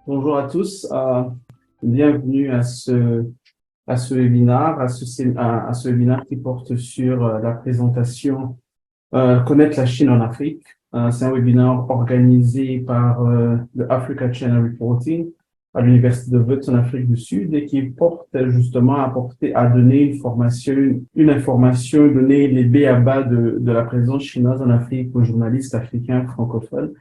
Bonjour à tous, bienvenue à ce webinaire, à ce webinaire qui porte sur la présentation Connaître la Chine en Afrique. C'est un webinaire organisé par le Africa China Reporting à l'Université de Wits en Afrique du Sud et qui porte justement à donner une information, donner les b.a.-ba de la présence chinoise en Afrique aux journalistes africains francophones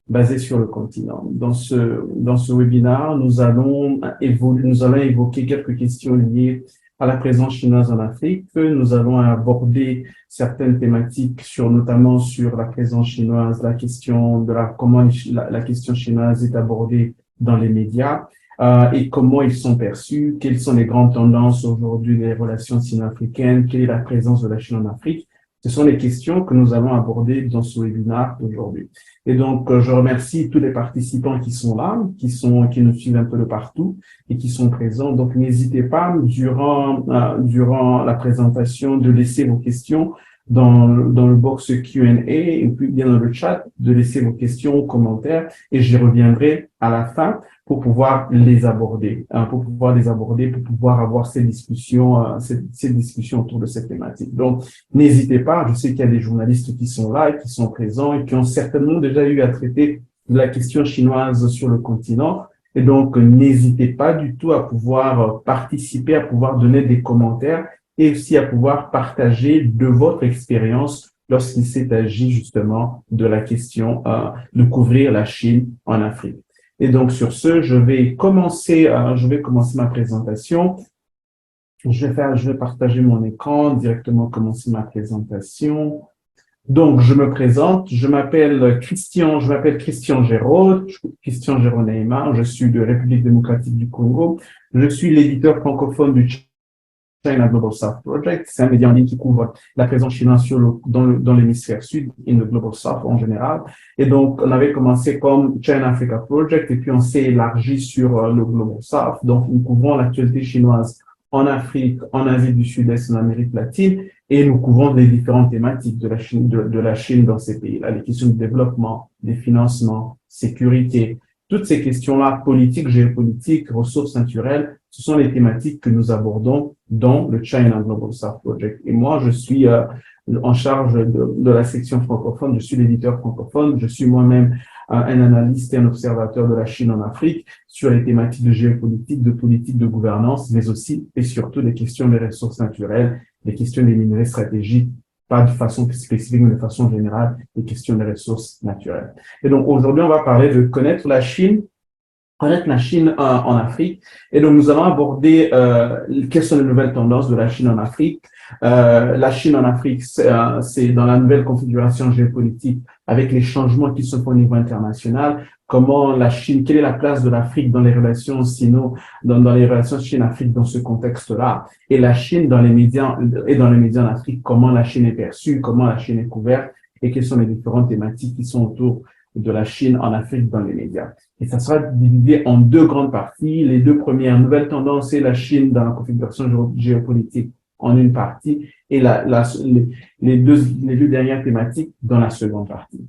basés sur le continent. Dans ce webinaire, nous allons évoquer quelques questions liées à la présence chinoise en Afrique. Nous allons aborder certaines thématiques notamment sur la présence chinoise, la question de comment la question chinoise est abordée dans les médias, et comment ils sont perçus, quelles sont les grandes tendances aujourd'hui des relations sino-africaines, quelle est la présence de la Chine en Afrique. Ce sont les questions que nous allons aborder dans ce webinaire aujourd'hui. Et donc, je remercie tous les participants qui sont là, qui nous suivent un peu de partout et qui sont présents. Donc, n'hésitez pas, durant la présentation, de laisser vos questions dans le box Q&A et puis bien dans le chat, de laisser vos questions ou commentaires et j'y reviendrai à la fin pour pouvoir les aborder, pour pouvoir avoir ces discussions autour de cette thématique. Donc, n'hésitez pas, je sais qu'il y a des journalistes qui sont là, qui sont présents et qui ont certainement déjà eu à traiter de la question chinoise sur le continent. Et donc, n'hésitez pas du tout à pouvoir participer, à pouvoir donner des commentaires et aussi à pouvoir partager de votre expérience lorsqu'il s'est agi justement de la question de couvrir la Chine en Afrique. Et donc, sur ce, je vais commencer ma présentation. Je vais partager mon écran, directement commencer ma présentation. Donc, je me présente, je m'appelle Christian Géraud, Christian Géroneima, je suis de République démocratique du Congo. Je suis l'éditeur francophone du China Global South Project. C'est un média en ligne qui couvre la présence chinoise dans l'hémisphère sud et le Global South en général. Et donc, on avait commencé comme China Africa Project et puis on s'est élargi sur le Global South. Donc, nous couvrons l'actualité chinoise en Afrique, en Asie du Sud-Est, en Amérique latine, et nous couvrons les différentes thématiques de la Chine dans ces pays-là, les questions de développement, des financements, sécurité, toutes ces questions-là, politiques, géopolitiques, ressources naturelles, ce sont les thématiques que nous abordons dans le China Global South Project. Et moi, je suis en charge de la section francophone, je suis l'éditeur francophone, je suis moi-même un analyste et un observateur de la Chine en Afrique sur les thématiques de géopolitique, de politique, de gouvernance, mais aussi et surtout les questions des ressources naturelles, les questions des minerais stratégiques, pas de façon spécifique, mais de façon générale, les questions des ressources naturelles. Et donc, aujourd'hui, on va parler de connaître la Chine en Afrique. Et donc, nous allons aborder quelles sont les nouvelles tendances de la Chine en Afrique. La Chine en Afrique, c'est dans la nouvelle configuration géopolitique avec les changements qui se font au niveau international. Comment la Chine, quelle est la place de l'Afrique dans les relations dans les relations Chine-Afrique dans ce contexte-là? Et la Chine dans les médias en Afrique, comment la Chine est perçue, comment la Chine est couverte et quelles sont les différentes thématiques qui sont autour de la Chine en Afrique dans les médias. Et ça sera divisé en deux grandes parties. Les deux premières nouvelles tendances, c'est la Chine dans la configuration géopolitique en une partie et les deux dernières thématiques dans la seconde partie.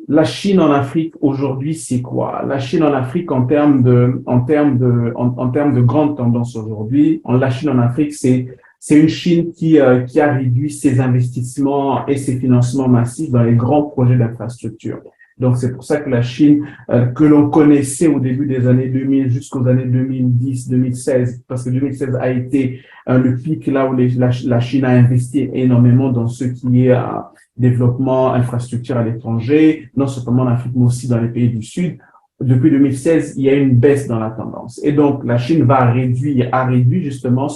La Chine en Afrique aujourd'hui, c'est quoi? La Chine en Afrique en termes de grandes tendances aujourd'hui, la Chine en Afrique, c'est une Chine qui a réduit ses investissements et ses financements massifs dans les grands projets d'infrastructure. Donc, c'est pour ça que la Chine, que l'on connaissait au début des années 2000 jusqu'aux années 2010, 2016, parce que 2016 a été le pic là où la Chine a investi énormément dans ce qui est développement, infrastructure à l'étranger, non seulement en Afrique, mais aussi dans les pays du Sud. Depuis 2016, il y a une baisse dans la tendance. Et donc, la Chine a réduit justement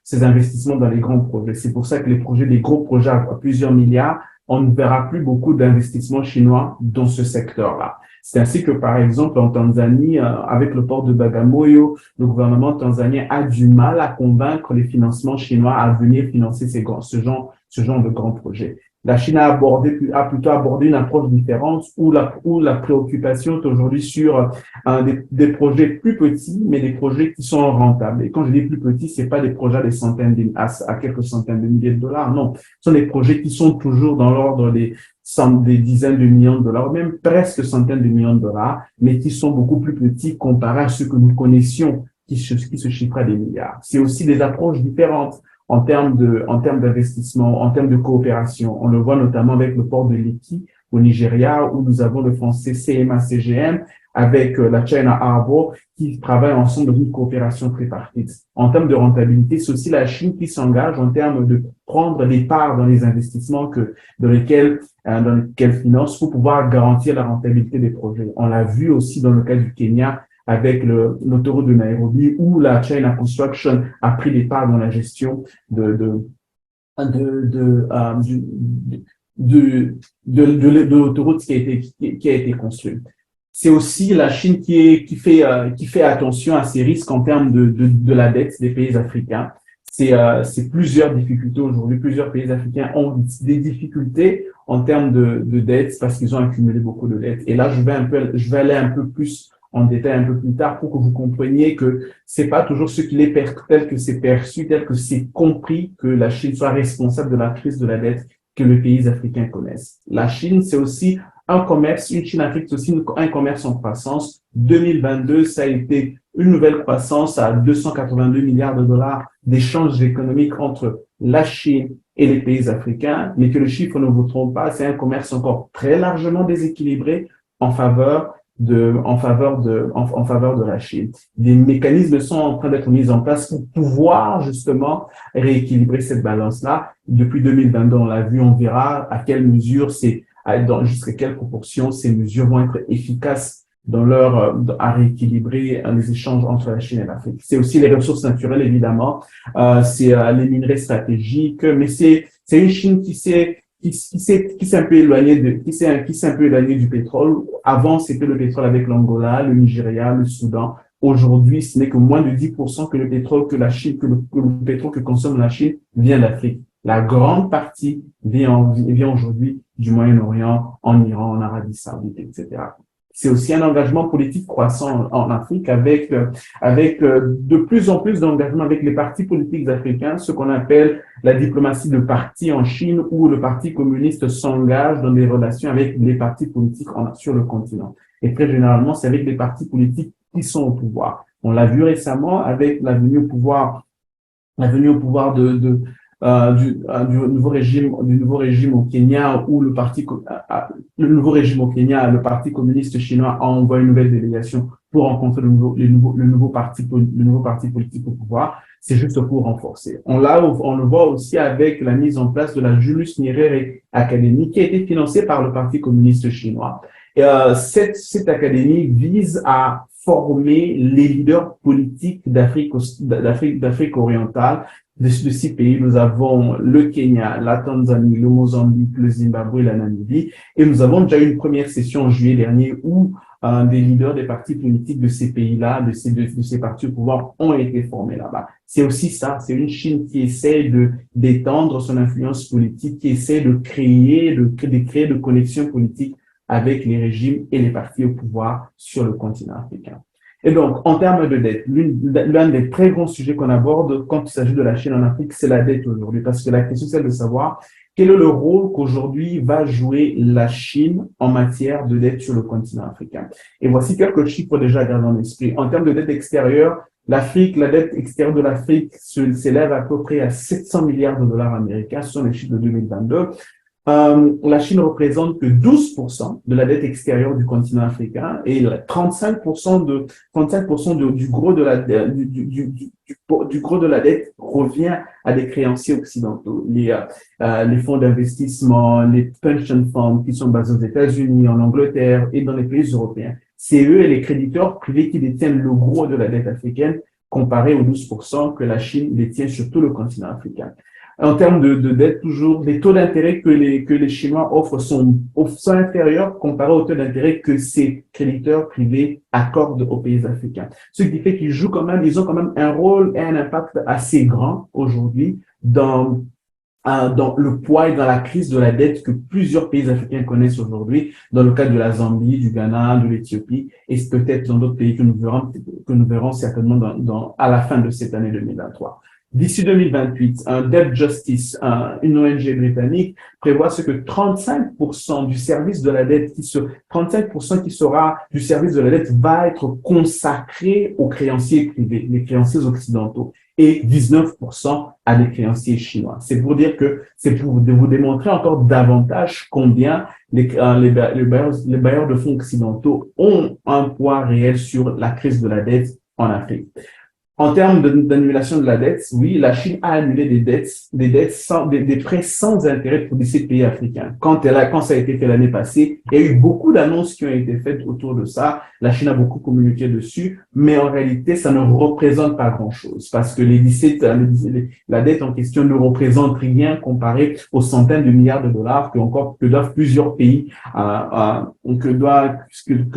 ses investissements dans les grands projets. C'est pour ça que les gros projets à plusieurs milliards, on ne verra plus beaucoup d'investissements chinois dans ce secteur-là. C'est ainsi que, par exemple, en Tanzanie, avec le port de Bagamoyo, le gouvernement tanzanien a du mal à convaincre les financements chinois à venir financer ce genre de grands projets. La Chine a plutôt abordé une approche différente où la préoccupation est aujourd'hui sur des projets plus petits, mais des projets qui sont rentables. Et quand je dis plus petits, c'est pas des projets à quelques centaines de milliers de dollars, non. Ce sont des projets qui sont toujours dans l'ordre des dizaines de millions de dollars, même presque centaines de millions de dollars, mais qui sont beaucoup plus petits comparés à ceux que nous connaissions, qui se chiffrent à des milliards. C'est aussi des approches différentes en termes d'investissement, en termes de coopération. On le voit notamment avec le port de Lekki au Nigeria, où nous avons le français CMA-CGM avec la China Harbor qui travaillent ensemble dans une coopération tripartite. En termes de rentabilité, c'est aussi la Chine qui s'engage en termes de prendre des parts dans les investissements dans lesquels finance pour pouvoir garantir la rentabilité des projets. On l'a vu aussi dans le cas du Kenya avec l'autoroute de Nairobi où la China Construction a pris des parts dans la gestion de l'autoroute qui a été construite. C'est aussi la Chine qui fait attention à ces risques en termes de la dette des pays africains. C'est plusieurs difficultés aujourd'hui. Plusieurs pays africains ont des difficultés en termes de dette parce qu'ils ont accumulé beaucoup de dettes. Et là, je vais aller un peu plus en détail un peu plus tard pour que vous compreniez que c'est pas toujours tel que c'est perçu, tel que c'est compris que la Chine soit responsable de la crise de la dette que les pays africains connaissent. La Chine, c'est aussi une Chine-Afrique, c'est aussi un commerce en croissance. 2022, ça a été une nouvelle croissance à 282 milliards de dollars d'échanges économiques entre la Chine et les pays africains, mais que le chiffre ne vous trompe pas, c'est un commerce encore très largement déséquilibré en faveur de la Chine. Des mécanismes sont en train d'être mis en place pour pouvoir justement rééquilibrer cette balance-là. Depuis 2022, on l'a vu, on verra à quelle mesure jusqu'à quelle proportion ces mesures vont être efficaces à rééquilibrer les échanges entre la Chine et l'Afrique. C'est aussi les ressources naturelles, évidemment. C'est les minerais stratégiques, mais c'est une Chine qui s'est un peu éloigné du pétrole. Avant, c'était le pétrole avec l'Angola, le Nigeria, le Soudan. Aujourd'hui, ce n'est que moins de 10% que le pétrole que le pétrole que consomme la Chine vient d'Afrique. La grande partie vient aujourd'hui du Moyen-Orient, en Iran, en Arabie Saoudite, etc. C'est aussi un engagement politique croissant en Afrique avec de plus en plus d'engagement avec les partis politiques africains, ce qu'on appelle la diplomatie de parti en Chine, où le Parti communiste s'engage dans des relations avec les partis politiques sur le continent. Et très généralement, c'est avec les partis politiques qui sont au pouvoir. On l'a vu récemment avec la venue au pouvoir du nouveau régime au Kenya où le Parti communiste chinois a envoyé une nouvelle délégation pour rencontrer le nouveau parti politique au pouvoir. C'est juste pour renforcer. On le voit aussi avec la mise en place de la Julius Nyerere Academy qui a été financée par le Parti communiste chinois. Et cette académie vise à former les leaders politiques d'Afrique orientale. De 6 pays, nous avons le Kenya, la Tanzanie, le Mozambique, le Zimbabwe, la Namibie. Et nous avons déjà eu une première session en juillet dernier où des leaders des partis politiques de ces pays-là, de ces partis au pouvoir, ont été formés là-bas. C'est aussi ça, c'est une Chine qui essaie d'étendre son influence politique, qui essaie de créer de connexions politiques avec les régimes et les partis au pouvoir sur le continent africain. Et donc, en termes de dette, l'un des très grands sujets qu'on aborde quand il s'agit de la Chine en Afrique, c'est la dette aujourd'hui. Parce que la question, c'est de savoir quel est le rôle qu'aujourd'hui va jouer la Chine en matière de dette sur le continent africain. Et voici quelques chiffres déjà à garder en esprit. En termes de dette extérieure, la dette extérieure de l'Afrique s'élève à peu près à 700 milliards de dollars américains. Ce sont les chiffres de 2022. La Chine représente que 12% de la dette extérieure du continent africain et 35% du gros de la dette revient à des créanciers occidentaux. Les fonds d'investissement, les pension funds qui sont basés aux États-Unis, en Angleterre et dans les pays européens. C'est eux et les créditeurs privés qui détiennent le gros de la dette africaine comparé aux 12% que la Chine détient sur tout le continent africain. En termes de dette, toujours, les taux d'intérêt que les Chinois offrent sont inférieurs comparés aux taux d'intérêt que ces créditeurs privés accordent aux pays africains. Ce qui fait qu'ils ont quand même un rôle et un impact assez grand aujourd'hui dans dans le poids et dans la crise de la dette que plusieurs pays africains connaissent aujourd'hui, dans le cas de la Zambie, du Ghana, de l'Éthiopie, et peut-être dans d'autres pays que nous verrons certainement à la fin de cette année 2023. D'ici 2028, un Debt Justice, une ONG britannique, prévoit ce que 35% du service de la dette 35% qui sera du service de la dette va être consacré aux créanciers privés, les créanciers occidentaux, et 19% à des créanciers chinois. C'est pour dire que c'est pour vous démontrer encore davantage combien les bailleurs de fonds occidentaux ont un poids réel sur la crise de la dette en Afrique. En termes d'annulation de la dette, oui, la Chine a annulé des prêts sans intérêt pour 17 pays africains. Quand ça a été fait l'année passée, il y a eu beaucoup d'annonces qui ont été faites autour de ça. La Chine a beaucoup communiqué dessus, mais en réalité, ça ne représente pas grand-chose parce que la dette en question ne représente rien comparé aux centaines de milliards de dollars que doivent plusieurs pays, que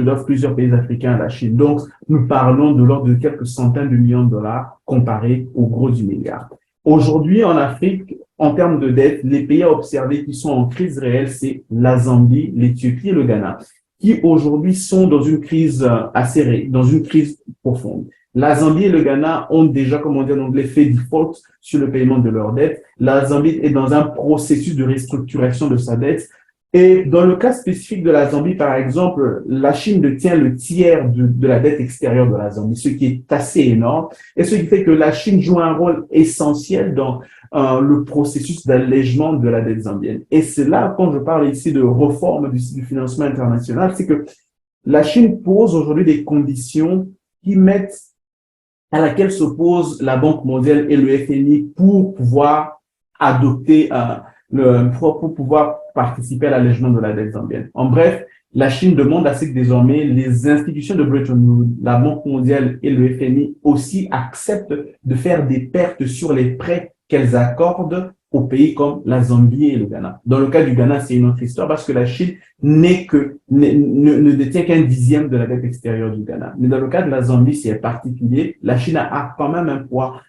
doivent plusieurs pays africains à la Chine. Donc, nous parlons de l'ordre de quelques centaines de millions de dollars comparé au gros du milliard. Aujourd'hui, en Afrique, en termes de dette, les pays à observer qui sont en crise réelle, c'est la Zambie, l'Éthiopie et le Ghana, qui aujourd'hui sont dans une crise dans une crise profonde. La Zambie et le Ghana ont déjà, comme on dit en anglais, fait default sur le paiement de leurs dettes. La Zambie est dans un processus de restructuration de sa dette. Et dans le cas spécifique de la Zambie, par exemple, la Chine détient le tiers de la dette extérieure de la Zambie, ce qui est assez énorme, et ce qui fait que la Chine joue un rôle essentiel dans le processus d'allègement de la dette zambienne. Et c'est là, quand je parle ici de réforme du financement international, c'est que la Chine pose aujourd'hui des conditions à laquelle s'opposent la Banque mondiale et le FMI pour pouvoir adopter pour pouvoir participer à l'allègement de la dette zambienne. En bref, la Chine demande à ce que désormais les institutions de Bretton Woods, la Banque mondiale et le FMI aussi acceptent de faire des pertes sur les prêts qu'elles accordent aux pays comme la Zambie et le Ghana. Dans le cas du Ghana, c'est une autre histoire parce que la Chine ne détient qu'un dixième de la dette extérieure du Ghana. Mais dans le cas de la Zambie, c'est particulier. La Chine a quand même un poids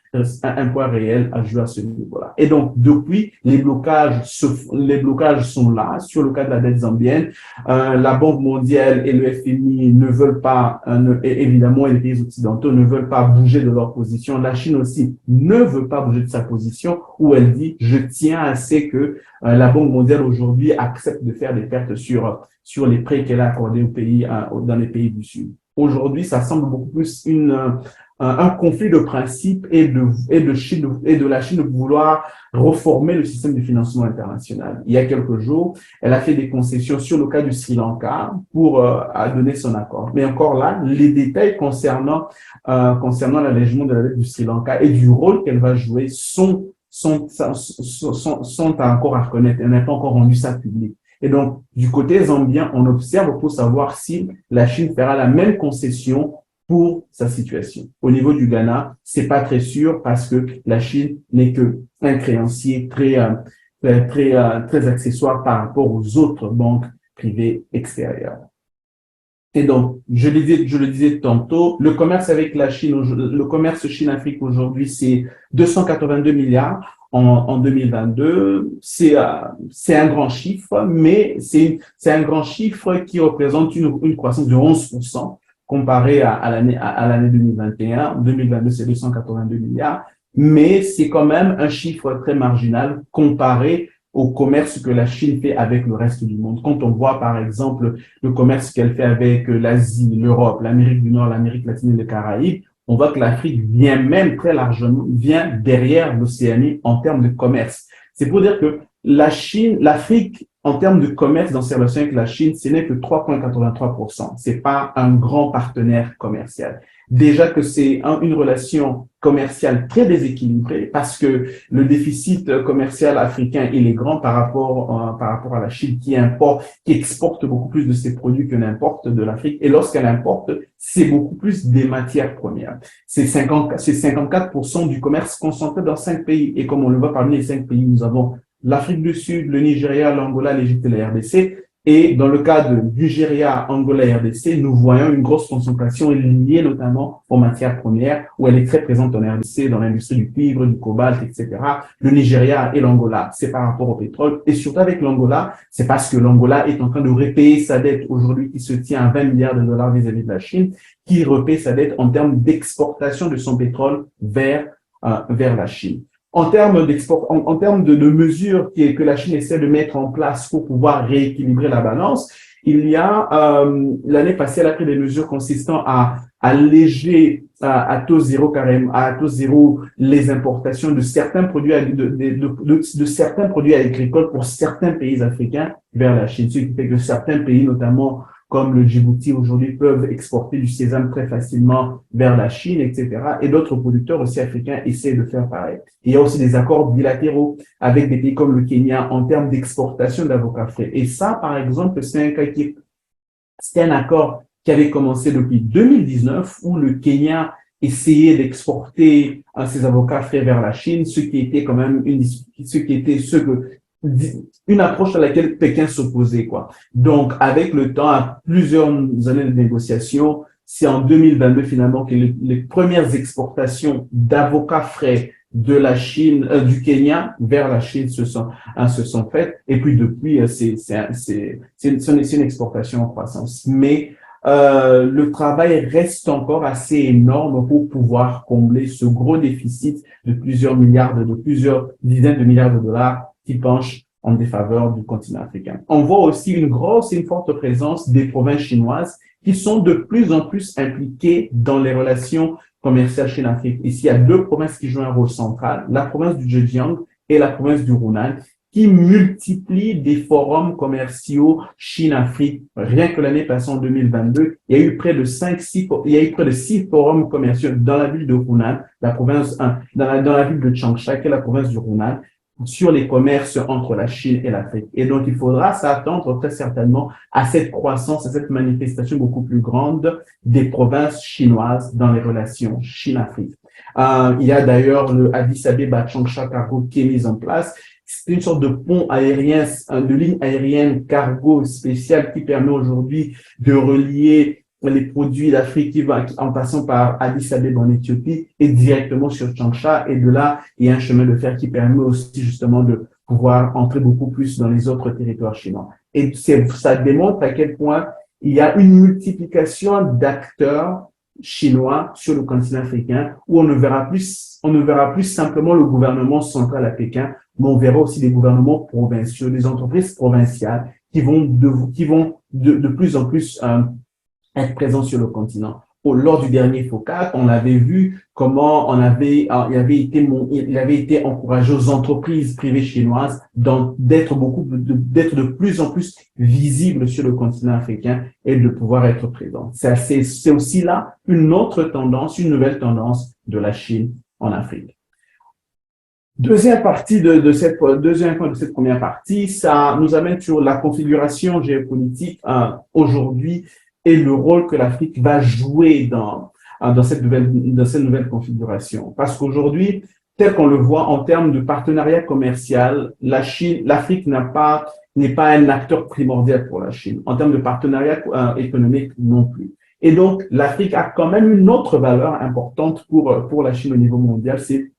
réel à jouer à ce niveau-là. Et donc, depuis, les blocages sont là sur le cas de la dette zambienne. La Banque mondiale et le FMI ne veulent pas, évidemment, et les pays occidentaux ne veulent pas bouger de leur position. La Chine aussi ne veut pas bouger de sa position où elle dit, je tiens à ce que la Banque mondiale aujourd'hui accepte de faire des pertes sur les prêts qu'elle a accordés aux pays, dans les pays du Sud. Aujourd'hui, ça semble beaucoup plus un conflit de principes et de la Chine de vouloir reformer le système de financement international. Il y a quelques jours, elle a fait des concessions sur le cas du Sri Lanka pour donner son accord. Mais encore là, les détails concernant l'allègement de la dette du Sri Lanka et du rôle qu'elle va jouer sont encore à reconnaître. Elle n'a pas encore rendu ça public. Et donc, du côté zambien, on observe pour savoir si la Chine fera la même concession pour sa situation. Au niveau du Ghana, c'est pas très sûr parce que la Chine n'est que un créancier très accessoire par rapport aux autres banques privées extérieures. Et donc, je le disais tantôt, le commerce avec la Chine, le commerce Chine-Afrique aujourd'hui, c'est 282 milliards en 2022. C'est un grand chiffre, mais c'est un grand chiffre qui représente une croissance de 11%. Comparé à l'année 2021, 2022, c'est 282 milliards, mais c'est quand même un chiffre très marginal comparé au commerce que la Chine fait avec le reste du monde. Quand on voit, par exemple, le commerce qu'elle fait avec l'Asie, l'Europe, l'Amérique du Nord, l'Amérique latine et les Caraïbes, on voit que l'Afrique vient même très largement, vient derrière l'Océanie en termes de commerce. C'est pour dire que l'Afrique, en termes de commerce dans ses relations avec la Chine, ce n'est que 3,83%. C'est pas un grand partenaire commercial. Déjà que c'est une relation commerciale très déséquilibrée parce que le déficit commercial africain, il est grand par rapport à la Chine qui exporte beaucoup plus de ses produits que n'importe de l'Afrique. Et lorsqu'elle importe, c'est beaucoup plus des matières premières. C'est 54% du commerce concentré dans 5 pays. Et comme on le voit parmi les 5 pays, nous avons l'Afrique du Sud, le Nigeria, l'Angola, l'Égypte et la RDC. Et dans le cas de Nigeria, Angola et RDC, nous voyons une grosse concentration liée notamment aux matières premières, où elle est très présente en RDC, dans l'industrie du cuivre, du cobalt, etc. Le Nigeria et l'Angola, c'est par rapport au pétrole. Et surtout avec l'Angola, c'est parce que l'Angola est en train de repayer sa dette aujourd'hui qui se tient à 20 milliards de dollars vis-à-vis de la Chine, qui repaie sa dette en termes d'exportation de son pétrole vers la Chine. En termes de mesures que la Chine essaie de mettre en place pour pouvoir rééquilibrer la balance, il y a l'année passée, elle a pris des mesures consistant à alléger à taux zéro carrément, à taux zéro les importations de certains produits de certains produits agricoles pour certains pays africains vers la Chine, ce qui fait que certains pays, notamment comme le Djibouti aujourd'hui, peuvent exporter du sésame très facilement vers la Chine, etc. Et d'autres producteurs aussi africains essaient de faire pareil. Il y a aussi des accords bilatéraux avec des pays comme le Kenya en termes d'exportation d'avocats frais. Et ça, par exemple, c'est un accord qui avait commencé depuis 2019 où le Kenya essayait d'exporter ses avocats frais vers la Chine, ce qui était quand même une approche à laquelle Pékin s'opposait, quoi. Donc, avec le temps, à plusieurs années de négociations, c'est en 2022 finalement que les premières exportations d'avocats frais de la Chine, du Kenya vers la Chine se sont faites. Et puis depuis, c'est une exportation en croissance. Mais le travail reste encore assez énorme pour pouvoir combler ce gros déficit de plusieurs dizaines de milliards de dollars qui penche en défaveur du continent africain. On voit aussi une forte présence des provinces chinoises qui sont de plus en plus impliquées dans les relations commerciales Chine-Afrique. Ici, il y a deux provinces qui jouent un rôle central, la province du Zhejiang et la province du Hunan, qui multiplient des forums commerciaux Chine-Afrique. Rien que l'année passée en 2022, il y a eu près de 6 forums commerciaux dans la ville de Hunan, dans la ville de Changsha, qui est la province du Hunan, sur les commerces entre la Chine et l'Afrique. Et donc, il faudra s'attendre très certainement à cette croissance, à cette manifestation beaucoup plus grande des provinces chinoises dans les relations Chine-Afrique. Il y a d'ailleurs le Addis Abeba Changsha Cargo qui est mis en place. C'est une sorte de pont aérien, de ligne aérienne cargo spéciale qui permet aujourd'hui de relier les produits d'Afrique en passant par Addis Abeba en Éthiopie et directement sur Changsha. Et de là, il y a un chemin de fer qui permet aussi justement de pouvoir entrer beaucoup plus dans les autres territoires chinois. Et ça démontre à quel point il y a une multiplication d'acteurs chinois sur le continent africain où on ne verra plus simplement le gouvernement central à Pékin, mais on verra aussi des gouvernements provinciaux, des entreprises provinciales qui vont de plus en plus être présents sur le continent. Lors du dernier FOCAC, on avait vu comment il avait été encouragé aux entreprises privées chinoises d'être de plus en plus visibles sur le continent africain et de pouvoir être présents. C'est aussi là une autre tendance, une nouvelle tendance de la Chine en Afrique. Deuxième point de cette première partie, ça nous amène sur la configuration géopolitique aujourd'hui et le rôle que l'Afrique va jouer dans cette nouvelle configuration. Parce qu'aujourd'hui, tel qu'on le voit en termes de partenariat commercial, l'Afrique n'est pas un acteur primordial pour la Chine. En termes de partenariat économique, non plus. Et donc, l'Afrique a quand même une autre valeur importante pour la Chine au niveau mondial, c'est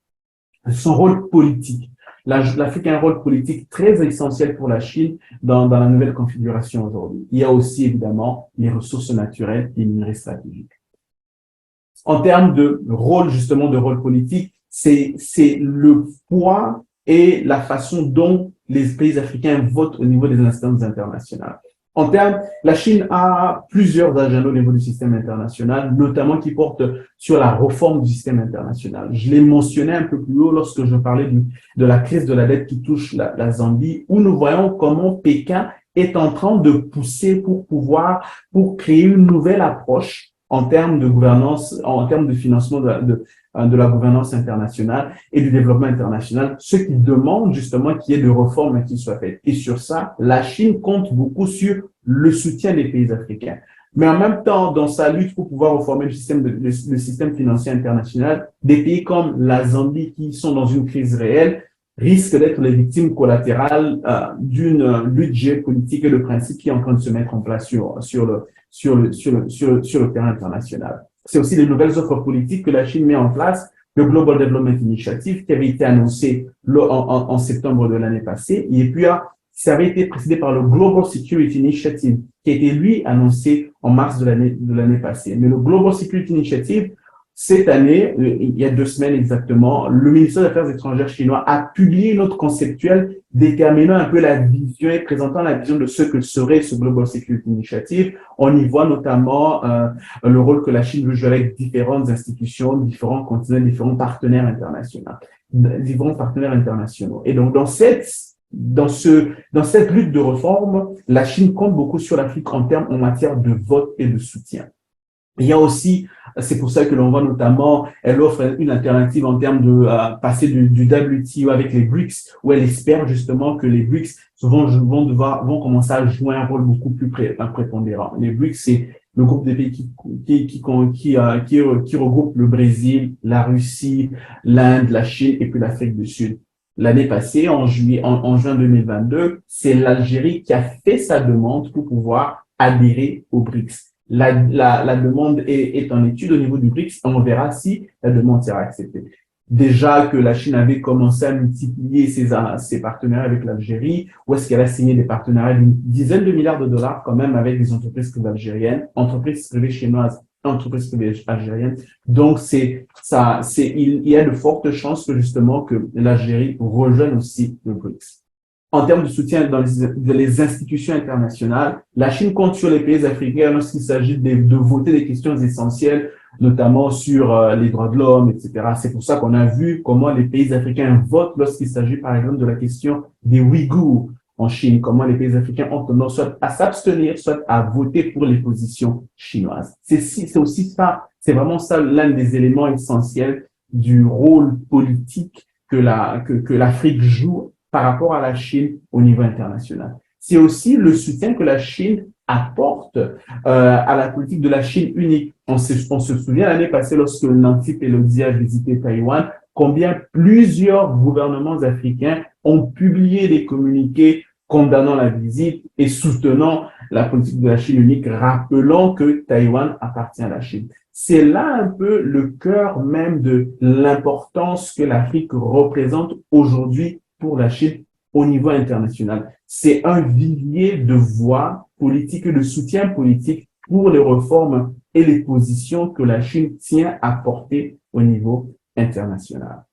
son rôle politique. L'Afrique a un rôle politique très essentiel pour la Chine dans la nouvelle configuration aujourd'hui. Il y a aussi évidemment les ressources naturelles et les minerais stratégiques. En termes de rôle politique, c'est le poids et la façon dont les pays africains votent au niveau des instances internationales. La Chine a plusieurs agendas au niveau du système international, notamment qui portent sur la réforme du système international. Je l'ai mentionné un peu plus haut lorsque je parlais de la crise de la dette qui touche la Zambie, où nous voyons comment Pékin est en train de pousser pour créer une nouvelle approche en termes de gouvernance, en termes de financement de la gouvernance internationale et du développement international, ce qui demande justement qu'il y ait de réformes qui soient faites. Et sur ça, la Chine compte beaucoup sur le soutien des pays africains. Mais en même temps, dans sa lutte pour pouvoir réformer le système financier international, des pays comme la Zambie qui sont dans une crise réelle risquent d'être les victimes collatérales d'une lutte géopolitique et de principes qui est en train de se mettre en place sur le terrain international. C'est aussi les nouvelles offres politiques que la Chine met en place, le Global Development Initiative, qui avait été annoncé en septembre de l'année passée, et puis ça avait été précédé par le Global Security Initiative, qui a été, lui, annoncé en mars de l'année passée. Mais le Global Security Initiative, cette année, il y a 2 semaines exactement, le ministère des Affaires étrangères chinois a publié une note conceptuelle déterminant un peu la vision et présentant la vision de ce que serait ce Global Security Initiative. On y voit notamment le rôle que la Chine veut jouer avec différentes institutions, différents continents, différents partenaires internationaux. Et donc, dans cette lutte de réforme, la Chine compte beaucoup sur l'Afrique en matière de vote et de soutien. Il y a aussi, c'est pour ça que l'on voit notamment, elle offre une alternative en termes de passer du WTO avec les BRICS, où elle espère justement que les BRICS vont commencer à jouer un rôle beaucoup plus prépondérant. Les BRICS, c'est le groupe des pays qui regroupe le Brésil, la Russie, l'Inde, la Chine et puis l'Afrique du Sud. L'année passée, en juin 2022, c'est l'Algérie qui a fait sa demande pour pouvoir adhérer aux BRICS. La demande est en étude au niveau du BRICS et on verra si la demande sera acceptée. Déjà que la Chine avait commencé à multiplier ses partenariats avec l'Algérie, où est-ce qu'elle a signé des partenariats d'une dizaine de milliards de dollars quand même avec des entreprises privées algériennes, entreprises privées chinoises, entreprises privées algériennes. Donc, il y a de fortes chances que justement que l'Algérie rejoigne aussi le BRICS. En termes de soutien dans les institutions internationales, la Chine compte sur les pays africains lorsqu'il s'agit de voter des questions essentielles, notamment sur les droits de l'homme, etc. C'est pour ça qu'on a vu comment les pays africains votent lorsqu'il s'agit, par exemple, de la question des Ouïghours en Chine, comment les pays africains ont tendance soit à s'abstenir, soit à voter pour les positions chinoises. C'est aussi ça, c'est vraiment ça l'un des éléments essentiels du rôle politique que l'Afrique joue par rapport à la Chine au niveau international. C'est aussi le soutien que la Chine apporte à la politique de la Chine unique. On se souvient l'année passée lorsque Nancy Pelosi a visité Taïwan, combien plusieurs gouvernements africains ont publié des communiqués condamnant la visite et soutenant la politique de la Chine unique, rappelant que Taïwan appartient à la Chine. C'est là un peu le cœur même de l'importance que l'Afrique représente aujourd'hui pour la Chine au niveau international. C'est un vivier de voix politique et de soutien politique pour les réformes et les positions que la Chine tient à porter au niveau international.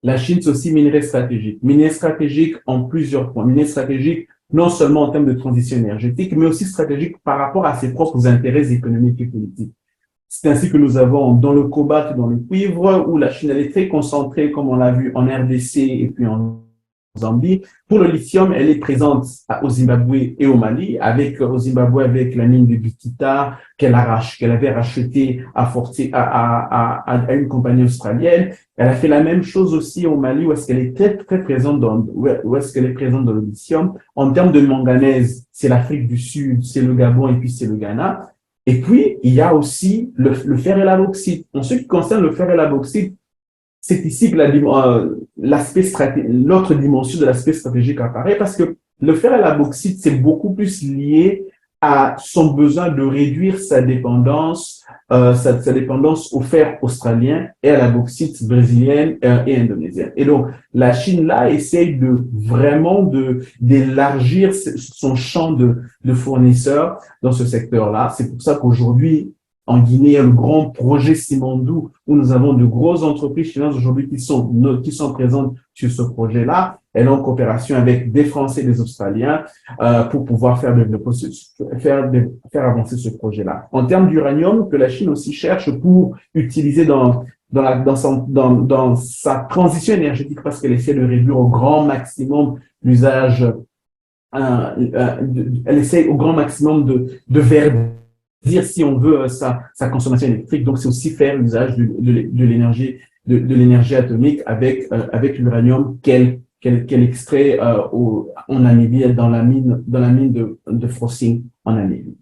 La Chine, c'est aussi minerai stratégique. Minerai stratégique en plusieurs points. Minerai stratégique non seulement en termes de transition énergétique, mais aussi stratégique par rapport à ses propres intérêts économiques et politiques. C'est ainsi que nous avons dans le cobalt et dans le cuivre, où la Chine elle est très concentrée, comme on l'a vu en RDC et puis en Zambie. Pour le lithium, elle est présente au Zimbabwe et au Mali, au Zimbabwe avec la mine de Bikita qu'elle avait rachetée à une compagnie australienne. Elle a fait la même chose aussi au Mali, où est-ce qu'elle est très, très présente où est-ce qu'elle est présente dans le lithium. En termes de manganèse, c'est l'Afrique du Sud, c'est le Gabon et puis c'est le Ghana. Et puis, il y a aussi le fer et la bauxite. En ce qui concerne le fer et la bauxite, c'est ici que l'autre dimension de l'aspect stratégique apparaît parce que le fer et la bauxite, c'est beaucoup plus lié à son besoin de réduire sa dépendance au fer australien et à la bauxite brésilienne et indonésienne. Et donc, la Chine, là, essaye d'élargir son champ de fournisseurs dans ce secteur-là. C'est pour ça qu'aujourd'hui, en Guinée, il y a le grand projet Simandou, où nous avons de grosses entreprises chinoises aujourd'hui qui sont présentes sur ce projet-là. Elle est en coopération avec des Français et des Australiens pour pouvoir faire avancer ce projet-là. En termes d'uranium, que la Chine aussi cherche pour utiliser dans sa transition énergétique, parce qu'elle essaie de réduire au grand maximum l'usage, elle essaie au grand maximum de verdir, si on veut, sa consommation électrique. Donc, c'est aussi faire l'usage de l'énergie atomique avec l'uranium qu'elle extrait en Namibie, dans la mine de Frosing en Namibie.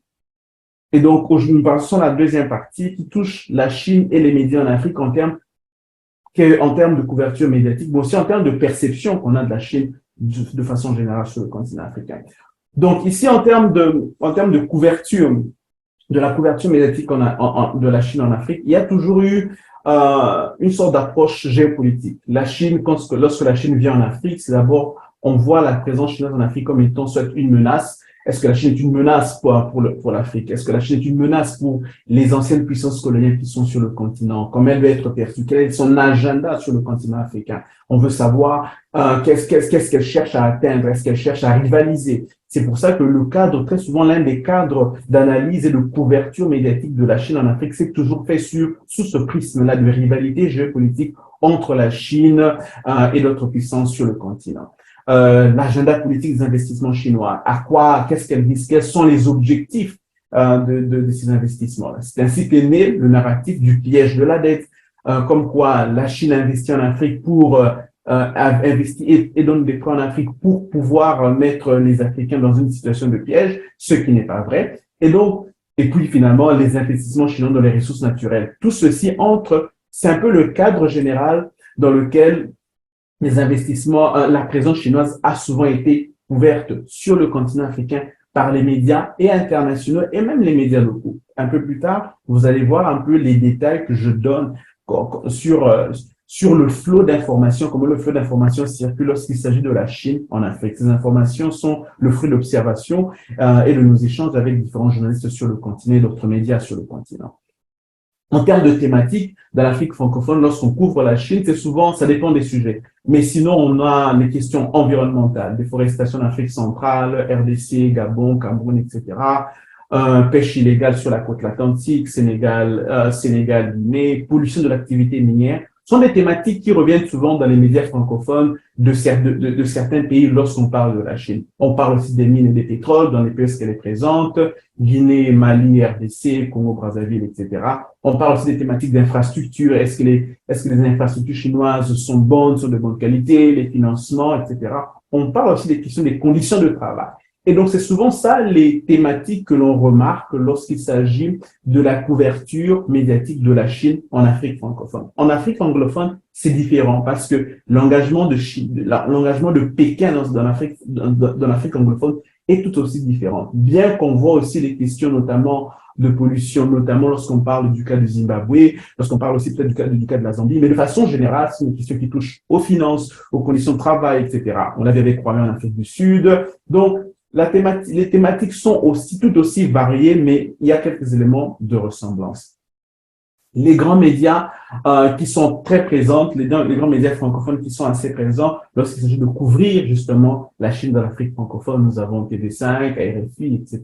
Et donc, nous passons à la deuxième partie qui touche la Chine et les médias en Afrique en termes en termes de couverture médiatique, mais aussi en termes de perception qu'on a de la Chine de façon générale sur le continent africain. Donc ici, en termes de couverture, de la couverture médiatique de la Chine en Afrique, il y a toujours eu une sorte d'approche géopolitique. La Chine, lorsque la Chine vient en Afrique, c'est d'abord, on voit la présence chinoise en Afrique comme étant soit une menace. Est-ce que la Chine est une menace pour l'Afrique? Est-ce que la Chine est une menace pour les anciennes puissances coloniales qui sont sur le continent? Comment elle va être perçue? Quel est son agenda sur le continent africain? On veut savoir qu'est-ce qu'elle cherche à atteindre? Est-ce qu'elle cherche à rivaliser? C'est pour ça que le cadre, très souvent, l'un des cadres d'analyse et de couverture médiatique de la Chine en Afrique, c'est toujours fait sous ce prisme-là de rivalité géopolitique entre la Chine et d'autres puissances sur le continent. L'agenda politique des investissements chinois, qu'est-ce qu'elle vise, quels sont les objectifs de ces investissements. C'est ainsi qu'est né le narratif du piège de la dette, comme quoi la Chine investit en Afrique pour investir et donne des prêts en Afrique pour pouvoir mettre les Africains dans une situation de piège, ce qui n'est pas vrai. Et puis finalement, les investissements chinois dans les ressources naturelles. Tout ceci c'est un peu le cadre général dans lequel les investissements, la présence chinoise a souvent été couverte sur le continent africain par les médias et internationaux et même les médias locaux. Un peu plus tard, vous allez voir un peu les détails que je donne sur le flot d'informations, comment le flot d'informations circule lorsqu'il s'agit de la Chine en Afrique. Ces informations sont le fruit d'observations et de nos échanges avec différents journalistes sur le continent et d'autres médias sur le continent. En termes de thématiques, dans l'Afrique francophone, lorsqu'on couvre la Chine, ça dépend des sujets. Mais sinon, on a les questions environnementales, déforestation en Afrique centrale, RDC, Gabon, Cameroun, etc. Pêche illégale sur la côte atlantique, Sénégal, Guinée, pollution de l'activité minière, sont des thématiques qui reviennent souvent dans les médias francophones de certains pays lorsqu'on parle de la Chine. On parle aussi des mines et des pétroles dans les pays qu'elle est présente, Guinée, Mali, RDC, Congo-Brazzaville, etc. On parle aussi des thématiques d'infrastructures. Est-ce que les infrastructures chinoises sont bonnes, sont de bonne qualité, les financements, etc. On parle aussi des questions des conditions de travail. Et donc, c'est souvent ça les thématiques que l'on remarque lorsqu'il s'agit de la couverture médiatique de la Chine en Afrique francophone. En Afrique anglophone, c'est différent parce que l'engagement de Pékin dans l'Afrique anglophone est tout aussi différent. Bien qu'on voit aussi les questions notamment de pollution, notamment lorsqu'on parle du cas du Zimbabwe, lorsqu'on parle aussi peut-être du cas de la Zambie, mais de façon générale, c'est une question qui touche aux finances, aux conditions de travail, etc. On l'avait avec Kwame en Afrique du Sud. Donc, les thématiques sont tout aussi variées, mais il y a quelques éléments de ressemblance. Les grands médias qui sont très présents, les grands médias francophones qui sont assez présents lorsqu'il s'agit de couvrir justement la Chine dans l'Afrique francophone, nous avons TV5, RFI, etc.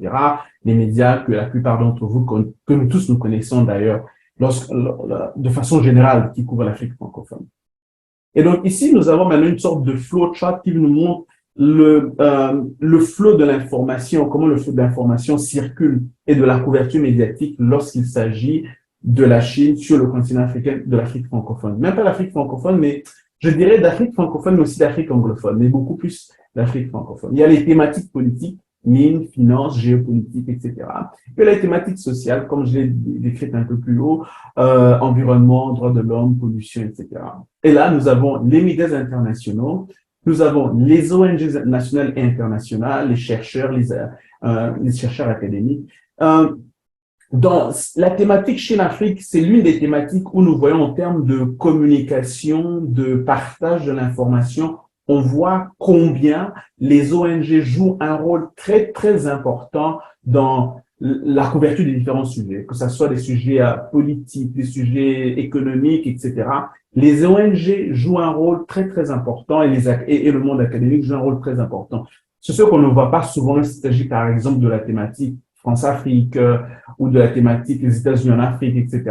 Les médias que la plupart d'entre vous, que nous tous nous connaissons d'ailleurs, de façon générale, qui couvrent l'Afrique francophone. Et donc ici, nous avons maintenant une sorte de flowchart qui nous montre le flot de l'information, comment le flot d'information circule et de la couverture médiatique lorsqu'il s'agit de la Chine sur le continent africain, de l'Afrique francophone. Même pas l'Afrique francophone, mais je dirais d'Afrique francophone, mais aussi d'Afrique anglophone, mais beaucoup plus d'Afrique francophone. Il y a les thématiques politiques, mines, finances, géopolitique, etc. Et les thématiques sociales, comme je l'ai décrite un peu plus haut, environnement, droits de l'homme, pollution, etc. Et là, nous avons les médias internationaux, nous avons les ONG nationales et internationales, les chercheurs académiques. Dans la thématique Chine-Afrique, c'est l'une des thématiques où nous voyons en termes de communication, de partage de l'information, on voit combien les ONG jouent un rôle très, très important dans la couverture des différents sujets, que ce soit des sujets politiques, des sujets économiques, etc. Les ONG jouent un rôle très, très important et le monde académique joue un rôle très important. C'est ce qu'on ne voit pas souvent, il s'agit par exemple de la thématique France-Afrique ou de la thématique les États-Unis en Afrique, etc.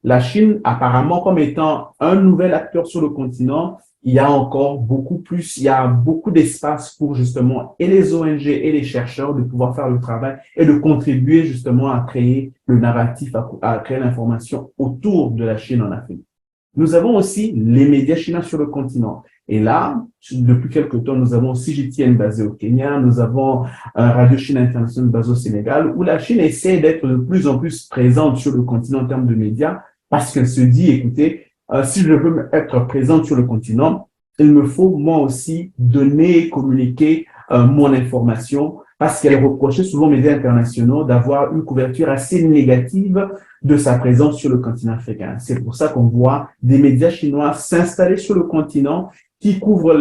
La Chine, apparemment, comme étant un nouvel acteur sur le continent, il y a beaucoup d'espace pour justement et les ONG et les chercheurs de pouvoir faire le travail et de contribuer justement à créer le narratif, à créer l'information autour de la Chine en Afrique. Nous avons aussi les médias chinois sur le continent. Et là, depuis quelque temps, nous avons CGTN basé au Kenya, nous avons Radio Chine International basé au Sénégal, où la Chine essaie d'être de plus en plus présente sur le continent en termes de médias, parce qu'elle se dit, écoutez, si je veux être présente sur le continent, il me faut moi aussi donner, communiquer mon information parce qu'elle reprochait souvent aux médias internationaux d'avoir une couverture assez négative de sa présence sur le continent africain. C'est pour ça qu'on voit des médias chinois s'installer sur le continent qui couvrent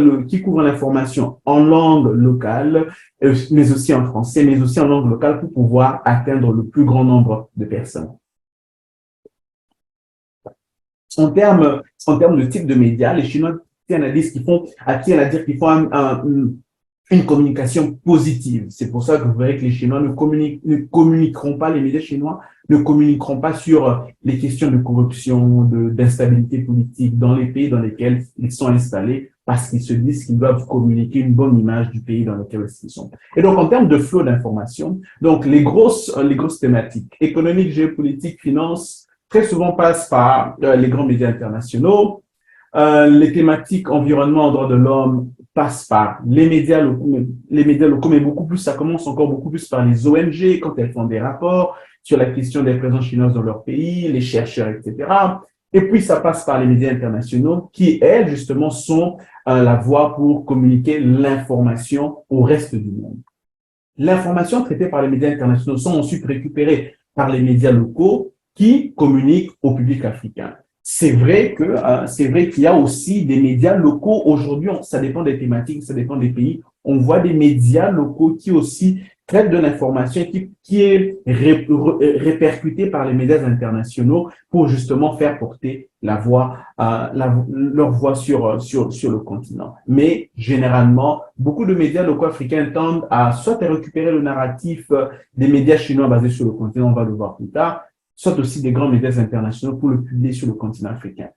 l'information en langue locale, mais aussi en français, mais aussi en langue locale pour pouvoir atteindre le plus grand nombre de personnes. En termes de type de médias, les Chinois tiennent à dire qu'ils font une communication positive. C'est pour ça que vous verrez que les Chinois ne communiqueront pas, les médias chinois ne communiqueront pas sur les questions de corruption, d'instabilité politique dans les pays dans lesquels ils sont installés, parce qu'ils se disent qu'ils doivent communiquer une bonne image du pays dans lequel ils sont. Et donc, en termes de flot d'informations, donc les grosses thématiques économiques, géopolitiques, finances, très souvent passent par les grands médias internationaux. Les thématiques environnement, droits de l'homme passent par les médias locaux, mais beaucoup plus, ça commence encore beaucoup plus par les ONG quand elles font des rapports sur la question des présences chinoises dans leur pays, les chercheurs, etc. Et puis, ça passe par les médias internationaux qui, elles, justement, sont la voie pour communiquer l'information au reste du monde. L'information traitée par les médias internationaux sont ensuite récupérées par les médias locaux qui communiquent au public africain. C'est vrai qu'il y a aussi des médias locaux aujourd'hui, ça dépend des thématiques, ça dépend des pays. On voit des médias locaux qui aussi traitent de l'information qui est répercutée par les médias internationaux pour justement faire porter leur voix sur le continent. Mais généralement, beaucoup de médias locaux africains tendent à soit à récupérer le narratif des médias chinois basés sur le continent, on va le voir plus tard, soit aussi des grands médias internationaux pour le publier sur le continent africain.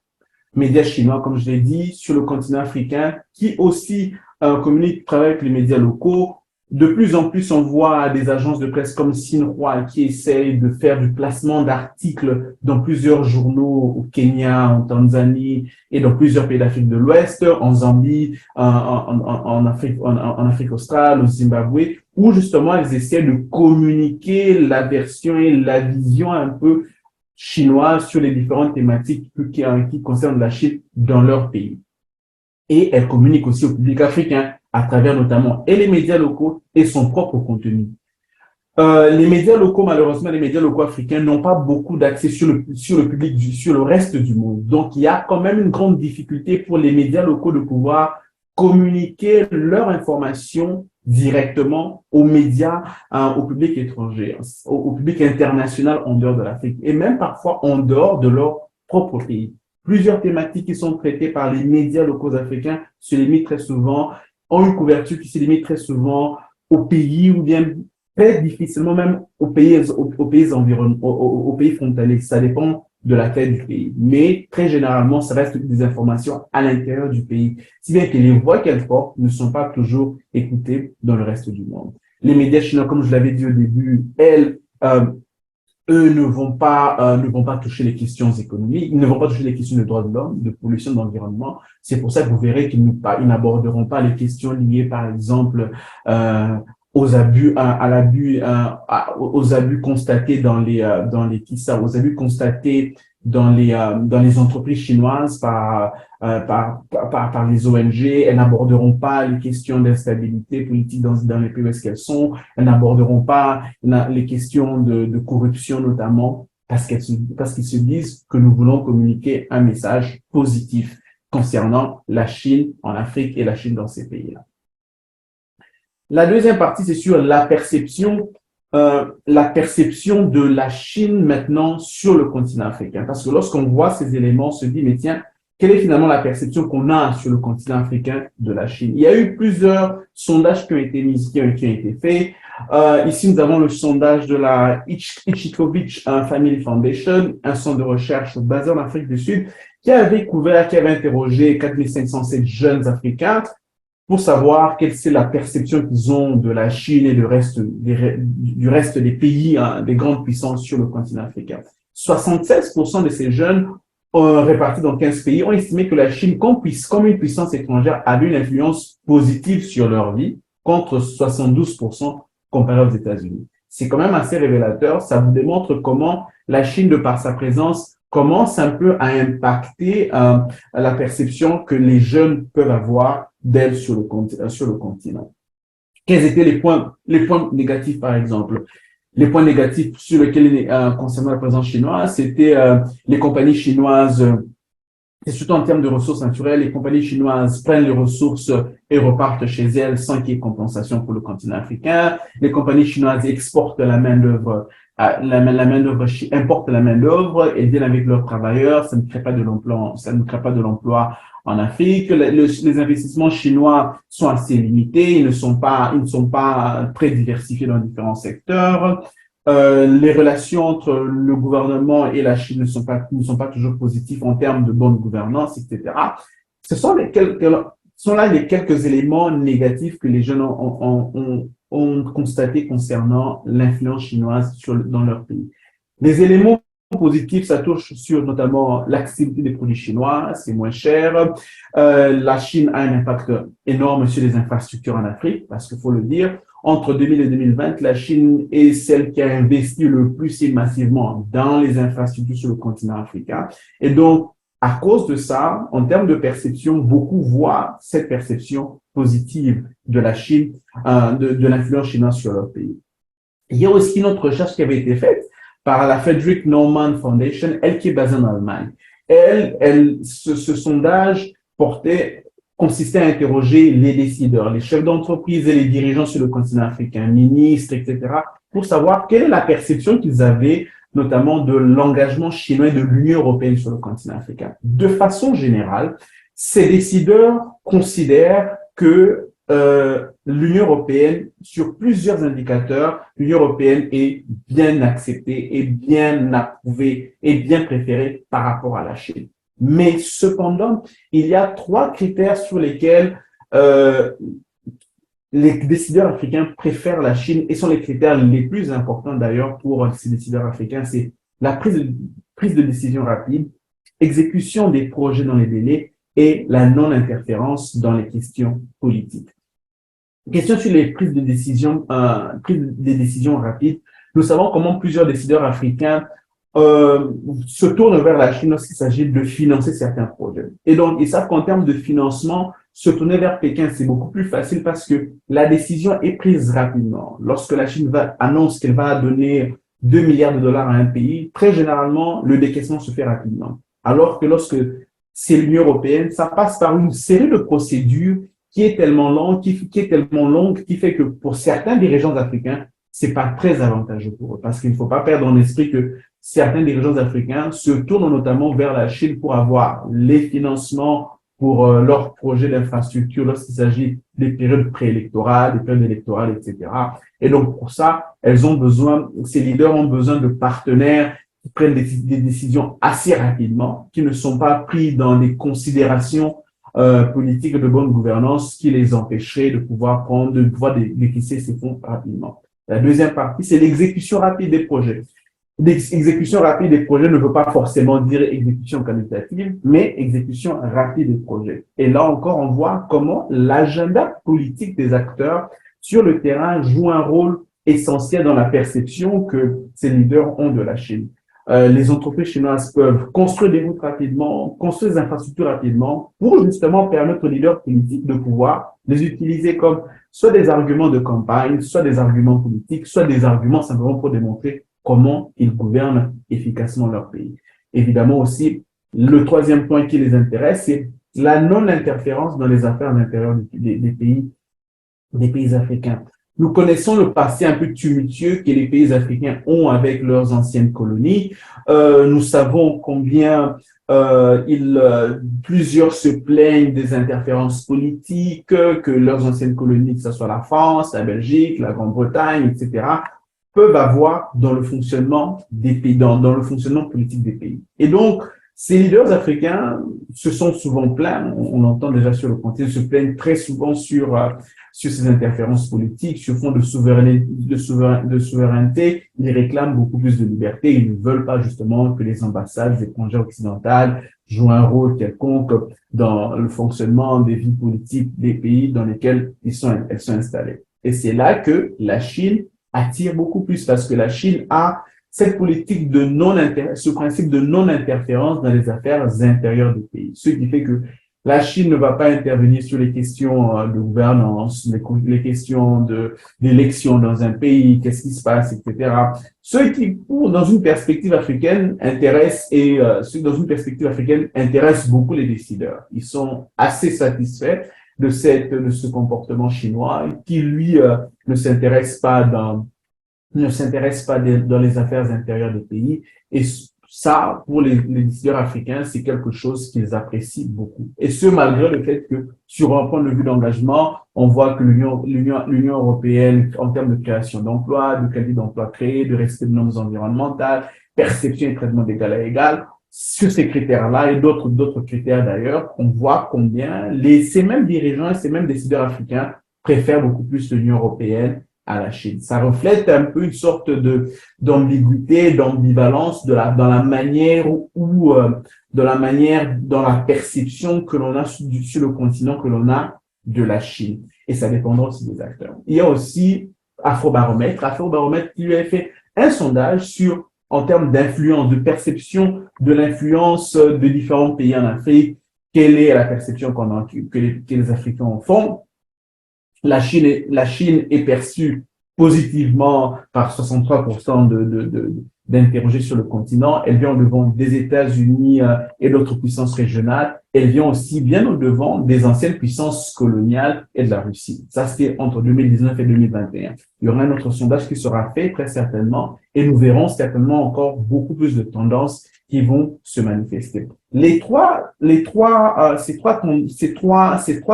Médias chinois, comme je l'ai dit, sur le continent africain, qui aussi travaillent avec les médias locaux. De plus en plus, on voit des agences de presse comme Xinhua qui essayent de faire du placement d'articles dans plusieurs journaux au Kenya, en Tanzanie et dans plusieurs pays d'Afrique de l'Ouest, en Zambie, en Afrique australe, au Zimbabwe, où justement elles essaient de communiquer la version et la vision un peu chinoise sur les différentes thématiques qui concernent la Chine dans leur pays. Et elles communiquent aussi au public africain à travers notamment et les médias locaux et son propre contenu. Les médias locaux, malheureusement, les médias locaux africains n'ont pas beaucoup d'accès sur le public, sur le reste du monde. Donc, il y a quand même une grande difficulté pour les médias locaux de pouvoir communiquer leur information directement aux médias, au public étranger, au public international en dehors de l'Afrique et même parfois en dehors de leur propre pays. Plusieurs thématiques qui sont traitées par les médias locaux africains se limitent très souvent, ont une couverture qui se limite très souvent aux pays ou bien très difficilement même aux pays environnants, aux pays frontaliers. Ça dépend de la taille du pays. Mais très généralement, ça reste des informations à l'intérieur du pays, si bien que les voix qu'elles portent ne sont pas toujours écoutées dans le reste du monde. Les médias chinois, comme je l'avais dit au début, eux ne vont pas toucher les questions économiques, ils ne vont pas toucher les questions de droits de l'homme, de pollution de l'environnement. C'est pour ça que vous verrez qu'ils n'aborderont pas les questions liées, par exemple, aux abus constatés aux abus constatés dans les entreprises chinoises par les ONG. Elles n'aborderont pas les questions d'instabilité politique dans les pays où est-ce qu'elles sont. Elles n'aborderont pas les questions de corruption notamment parce qu'ils se disent que nous voulons communiquer un message positif concernant la Chine en Afrique et la Chine dans ces pays-là. La deuxième partie, c'est sur la perception de la Chine maintenant sur le continent africain. Parce que lorsqu'on voit ces éléments, on se dit, mais tiens, quelle est finalement la perception qu'on a sur le continent africain de la Chine? Il y a eu plusieurs sondages qui ont été faits. Ici, nous avons le sondage de la Ichikovic Family Foundation, un centre de recherche basé en Afrique du Sud, qui avait interrogé 4507 jeunes Africains pour savoir quelle c'est la perception qu'ils ont de la Chine et du reste des pays, des grandes puissances sur le continent africain. 76% de ces jeunes répartis dans 15 pays ont estimé que la Chine, comme une puissance étrangère, avait une influence positive sur leur vie, contre 72% comparé aux États-Unis. C'est quand même assez révélateur. Ça vous démontre comment la Chine, de par sa présence, commence un peu à impacter la perception que les jeunes peuvent avoir d'elle sur le continent. Quels étaient les points négatifs, par exemple? Les points négatifs sur lesquels, concernant la présence chinoise, c'était les compagnies chinoises, et surtout en termes de ressources naturelles, les compagnies chinoises prennent les ressources et repartent chez elles sans qu'il y ait compensation pour le continent africain. Les compagnies chinoises exportent la main-d'œuvre, importent la main-d'œuvre et viennent avec leurs travailleurs. Ça ne crée pas de l'emploi, ça ne crée pas de l'emploi en Afrique. Les investissements chinois sont assez limités. Ils ne sont pas très diversifiés dans différents secteurs. Les relations entre le gouvernement et la Chine ne sont pas toujours positives en termes de bonne gouvernance, etc. Ce sont là les quelques éléments négatifs que les jeunes ont constatés concernant l'influence chinoise dans leur pays. Les éléments positifs, ça touche sur notamment l'accessibilité des produits chinois, c'est moins cher. La Chine a un impact énorme sur les infrastructures en Afrique, parce qu'il faut le dire, entre 2000 et 2020, la Chine est celle qui a investi le plus et massivement dans les infrastructures sur le continent africain. Et donc, à cause de ça, en termes de perception, beaucoup voient cette perception positive de la Chine, de l'influence chinoise sur leur pays. Il y a aussi une autre recherche qui avait été faite par la Frederick Naumann Foundation, elle qui est basée en Allemagne. Ce sondage consistait à interroger les décideurs, les chefs d'entreprise et les dirigeants sur le continent africain, ministres, etc., pour savoir quelle est la perception qu'ils avaient, notamment de l'engagement chinois et de l'Union européenne sur le continent africain. De façon générale, ces décideurs considèrent que l'Union européenne, sur plusieurs indicateurs, l'Union européenne est bien acceptée, est bien approuvée, est bien préférée par rapport à la Chine. Mais cependant, il y a 3 critères sur lesquels les décideurs africains préfèrent la Chine et sont les critères les plus importants d'ailleurs pour ces décideurs africains. C'est la prise de décision rapide, exécution des projets dans les délais et la non-interférence dans les questions politiques. Question sur les prises de décision rapides. Nous savons comment plusieurs décideurs africains se tournent vers la Chine lorsqu'il s'agit de financer certains projets. Et donc, ils savent qu'en termes de financement, se tourner vers Pékin, c'est beaucoup plus facile parce que la décision est prise rapidement. Lorsque la Chine annonce qu'elle va donner 2 milliards de dollars à un pays, très généralement, le décaissement se fait rapidement. Alors que lorsque c'est l'Union européenne, ça passe par une série de procédures qui est tellement longue, qui fait que pour certains dirigeants africains, c'est pas très avantageux pour eux. Parce qu'il ne faut pas perdre en esprit que certains dirigeants africains se tournent notamment vers la Chine pour avoir les financements pour leurs projets d'infrastructure lorsqu'il s'agit des périodes préélectorales, des périodes électorales, etc. Et donc, pour ça, ces leaders ont besoin de partenaires qui prennent des décisions assez rapidement, qui ne sont pas pris dans des considérations politiques de bonne gouvernance qui les empêcheraient de pouvoir décaisser ces fonds rapidement. La deuxième partie, c'est l'exécution rapide des projets. L'exécution rapide des projets ne veut pas forcément dire exécution qualitative, mais exécution rapide des projets. Et là encore, on voit comment l'agenda politique des acteurs sur le terrain joue un rôle essentiel dans la perception que ces leaders ont de la Chine. Les entreprises chinoises peuvent construire des routes rapidement, construire des infrastructures rapidement pour justement permettre aux leaders politiques de pouvoir les utiliser comme soit des arguments de campagne, soit des arguments politiques, soit des arguments simplement pour démontrer comment ils gouvernent efficacement leur pays. Évidemment aussi, le troisième point qui les intéresse, c'est la non-interférence dans les affaires intérieures des pays africains. Nous connaissons le passé un peu tumultueux que les pays africains ont avec leurs anciennes colonies. Nous savons combien plusieurs se plaignent des interférences politiques que leurs anciennes colonies, que ce soit la France, la Belgique, la Grande-Bretagne, etc., peuvent avoir dans le fonctionnement des pays, dans le fonctionnement politique des pays. Et donc, ces leaders africains se sont souvent plaints, on l'entend déjà sur le continent, se plaignent très souvent sur ces interférences politiques, sur fond de souveraineté, ils réclament beaucoup plus de liberté, ils ne veulent pas justement que les ambassades étrangères occidentales jouent un rôle quelconque dans le fonctionnement des vies politiques des pays dans lesquels elles sont installées. Et c'est là que la Chine attire beaucoup plus parce que la Chine a cette politique de ce principe de non-interférence dans les affaires intérieures du pays. Ce qui fait que la Chine ne va pas intervenir sur les questions de gouvernance, les questions d'élection dans un pays, qu'est-ce qui se passe, etc. Ce qui, dans une perspective africaine, dans une perspective africaine, intéresse beaucoup les décideurs. Ils sont assez satisfaits de ce comportement chinois qui, lui, ne s'intéresse pas dans les affaires intérieures des pays. Et ça, pour les décideurs africains, c'est quelque chose qu'ils apprécient beaucoup. Et ce, malgré le fait que, sur un point de vue d'engagement, on voit que l'Union européenne, en termes de création d'emplois, de qualité d'emplois créés, de respect de normes environnementales, perception et traitement d'égal à égal, sur ces critères-là et d'autres critères d'ailleurs, on voit combien ces mêmes dirigeants et ces mêmes décideurs africains préfèrent beaucoup plus l'Union européenne à la Chine. Ça reflète un peu une sorte d'ambiguïté, d'ambivalence dans la manière dans la perception que l'on a sur le continent que l'on a de la Chine. Et ça dépendra aussi des acteurs. Il y a aussi Afrobaromètre qui lui a fait un sondage en termes d'influence, de perception de l'influence de différents pays en Afrique. Quelle est la perception que les Africains en font? La Chine est perçue positivement par 63% d'interrogés sur le continent. Elle vient au devant des États-Unis et d'autres puissances régionales. Elle vient aussi bien au devant des anciennes puissances coloniales et de la Russie. Ça, c'était entre 2019 et 2021. Il y aura un autre sondage qui sera fait très certainement et nous verrons certainement encore beaucoup plus de tendances qui vont se manifester. Ces trois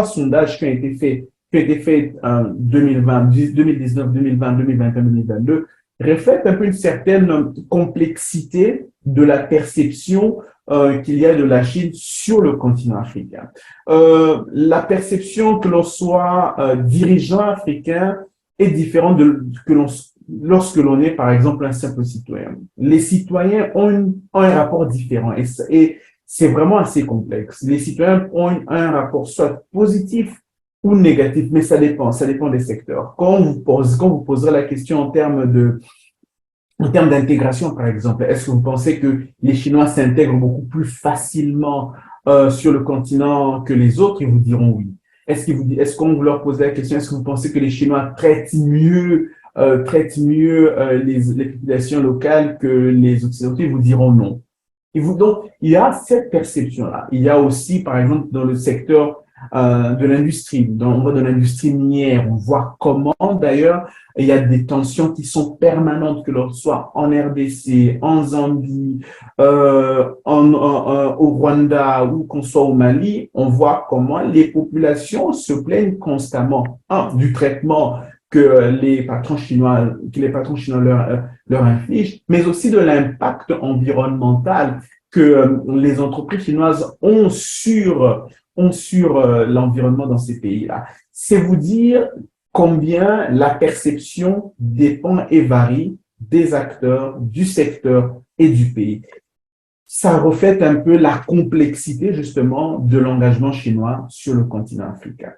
sondages qui ont été faits en 2019, 2020, 2021, 2022, reflètent un peu une certaine complexité de la perception qu'il y a de la Chine sur le continent africain. La perception que l'on soit dirigeant africain est différente lorsque l'on est, par exemple, un simple citoyen. Les citoyens ont un rapport différent et c'est vraiment assez complexe. Les citoyens ont un rapport soit positif ou négatif, mais ça dépend des secteurs. Quand vous poserez la question en termes d'intégration, par exemple, est-ce que vous pensez que les Chinois s'intègrent beaucoup plus facilement sur le continent que les autres? Ils vous diront oui. Est-ce qu'on vous leur pose la question, est-ce que vous pensez que les Chinois traitent mieux les populations locales que les Occidentaux? Ils vous diront non. Donc, il y a cette perception-là. Il y a aussi, par exemple, dans le secteur de l'industrie, on voit de l'industrie minière, on voit comment d'ailleurs il y a des tensions qui sont permanentes, que l'on soit en RDC, en Zambie, au Rwanda ou qu'on soit au Mali, on voit comment les populations se plaignent constamment du traitement que les patrons chinois leur infligent, mais aussi de l'impact environnemental que les entreprises chinoises ont sur l'environnement dans ces pays-là. C'est vous dire combien la perception dépend et varie des acteurs, du secteur et du pays. Ça reflète un peu la complexité, justement, de l'engagement chinois sur le continent africain.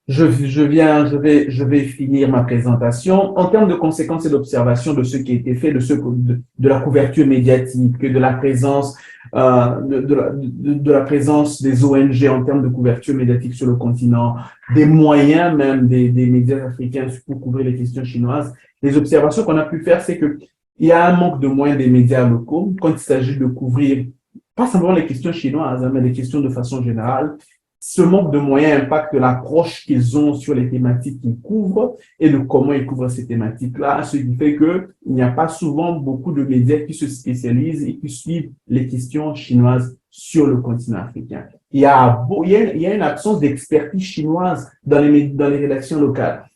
Je vais finir ma présentation. En termes de conséquences et d'observation de ce qui a été fait, de la couverture médiatique, de la présence, de la présence des ONG en termes de couverture médiatique sur le continent, des moyens même des médias africains pour couvrir les questions chinoises. Les observations qu'on a pu faire, c'est que il y a un manque de moyens des médias locaux quand il s'agit de couvrir pas simplement les questions chinoises, mais les questions de façon générale. Ce manque de moyens impacte l'approche qu'ils ont sur les thématiques qu'ils couvrent et de comment ils couvrent ces thématiques-là, ce qui fait qu'il n'y a pas souvent beaucoup de médias qui se spécialisent et qui suivent les questions chinoises sur le continent africain. Il y a une absence d'expertise chinoise dans les rédactions locales.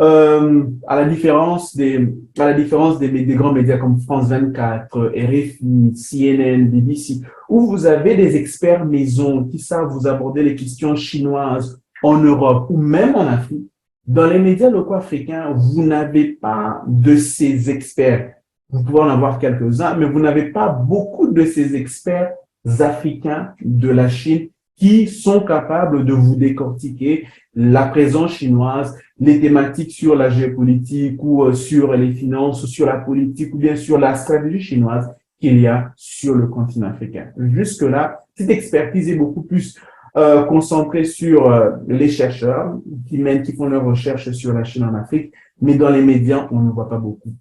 À la différence des grands médias comme France 24, RFI, CNN, BBC, où vous avez des experts maison qui savent vous aborder les questions chinoises en Europe ou même en Afrique. Dans les médias locaux africains, vous n'avez pas de ces experts. Vous pouvez en avoir quelques-uns, mais vous n'avez pas beaucoup de ces experts africains de la Chine qui sont capables de vous décortiquer la présence chinoise, les thématiques sur la géopolitique ou sur les finances, sur la politique ou bien sur la stratégie chinoise qu'il y a sur le continent africain. Jusque-là, cette expertise est beaucoup plus concentrée sur les chercheurs qui font leurs recherches sur la Chine en Afrique, mais dans les médias, on ne voit pas beaucoup.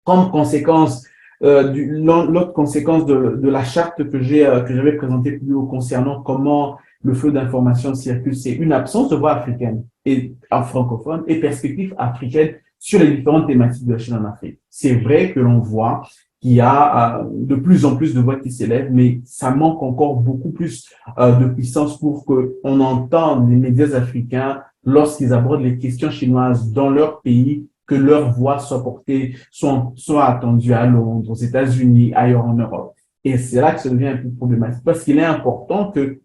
Comme conséquence, l'autre conséquence de la charte que j'avais présentée plus haut concernant comment le flot d'informations circule, c'est une absence de voix africaine et francophone et perspective africaine sur les différentes thématiques de la Chine en Afrique. C'est vrai que l'on voit qu'il y a de plus en plus de voix qui s'élèvent, mais ça manque encore beaucoup plus de puissance pour qu'on entende les médias africains lorsqu'ils abordent les questions chinoises dans leur pays, que leur voix soit portée, soit attendue à Londres, aux États-Unis, ailleurs en Europe. Et c'est là que ça devient un peu problématique, parce qu'il est important que